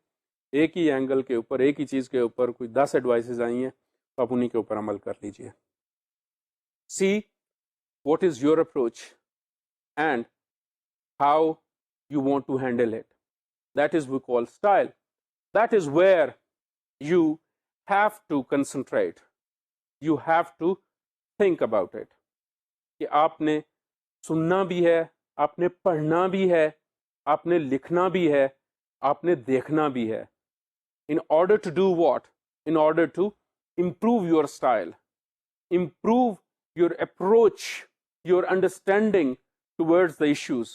ایک ہی اینگل کے اوپر، ایک ہی چیز کے اوپر کوئی 10 ایڈوائسز آئی ہیں تو آپ انہیں کے اوپر عمل کر لیجئے. سی what is your approach and how you want to handle it. That is we call style. That is where you have to concentrate. You have to think about it. کہ آپ نے سننا بھی ہے، آپ نے پڑھنا بھی ہے، آپ نے لکھنا بھی ہے، آپ نے دیکھنا بھی ہے. In order to do what? In order to improve your style, improve your approach, your understanding towards the issues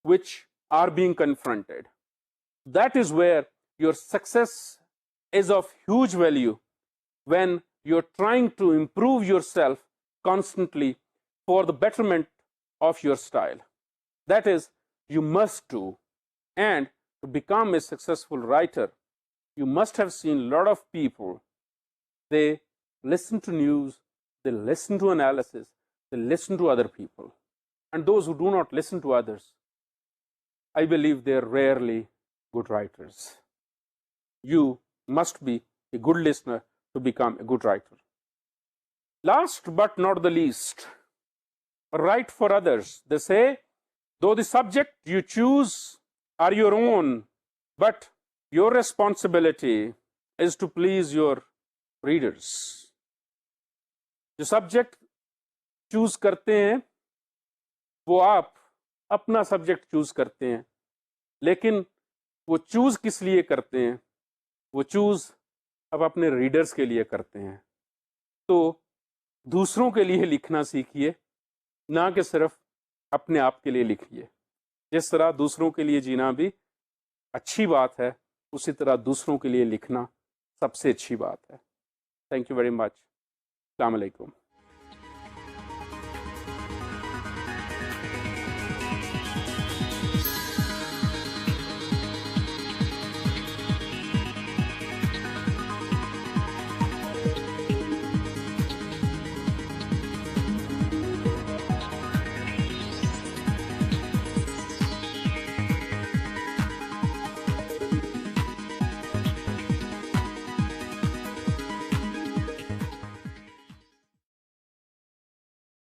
which are being confronted. That is where your success is of huge value when you're trying to improve yourself constantly for the betterment of your style. That is, you must do. And to become a successful writer, you must have seen a lot of people. They listen to news, they listen to analysis, they listen to other people. And those who do not listen to others, I believe they are rarely good writers. You must be a good listener to become a good writer. Last but not the least, write for others. They say, though the subject you choose are your own, but your responsibility is to please your readers. جو سبجیکٹ چوز کرتے ہیں وہ آپ اپنا سبجیکٹ چوز کرتے ہیں، لیکن وہ چوز کس لیے کرتے ہیں؟ وہ چوز اب اپنے ریڈرز کے لیے کرتے ہیں. تو دوسروں کے لیے لکھنا سیکھیے، نہ کہ صرف اپنے آپ کے لیے لکھیے. جس طرح دوسروں کے لیے جینا بھی اچھی بات ہے، اسی طرح دوسروں کے لیے لکھنا سب سے اچھی بات ہے. Thank you very much. السلام علیکم.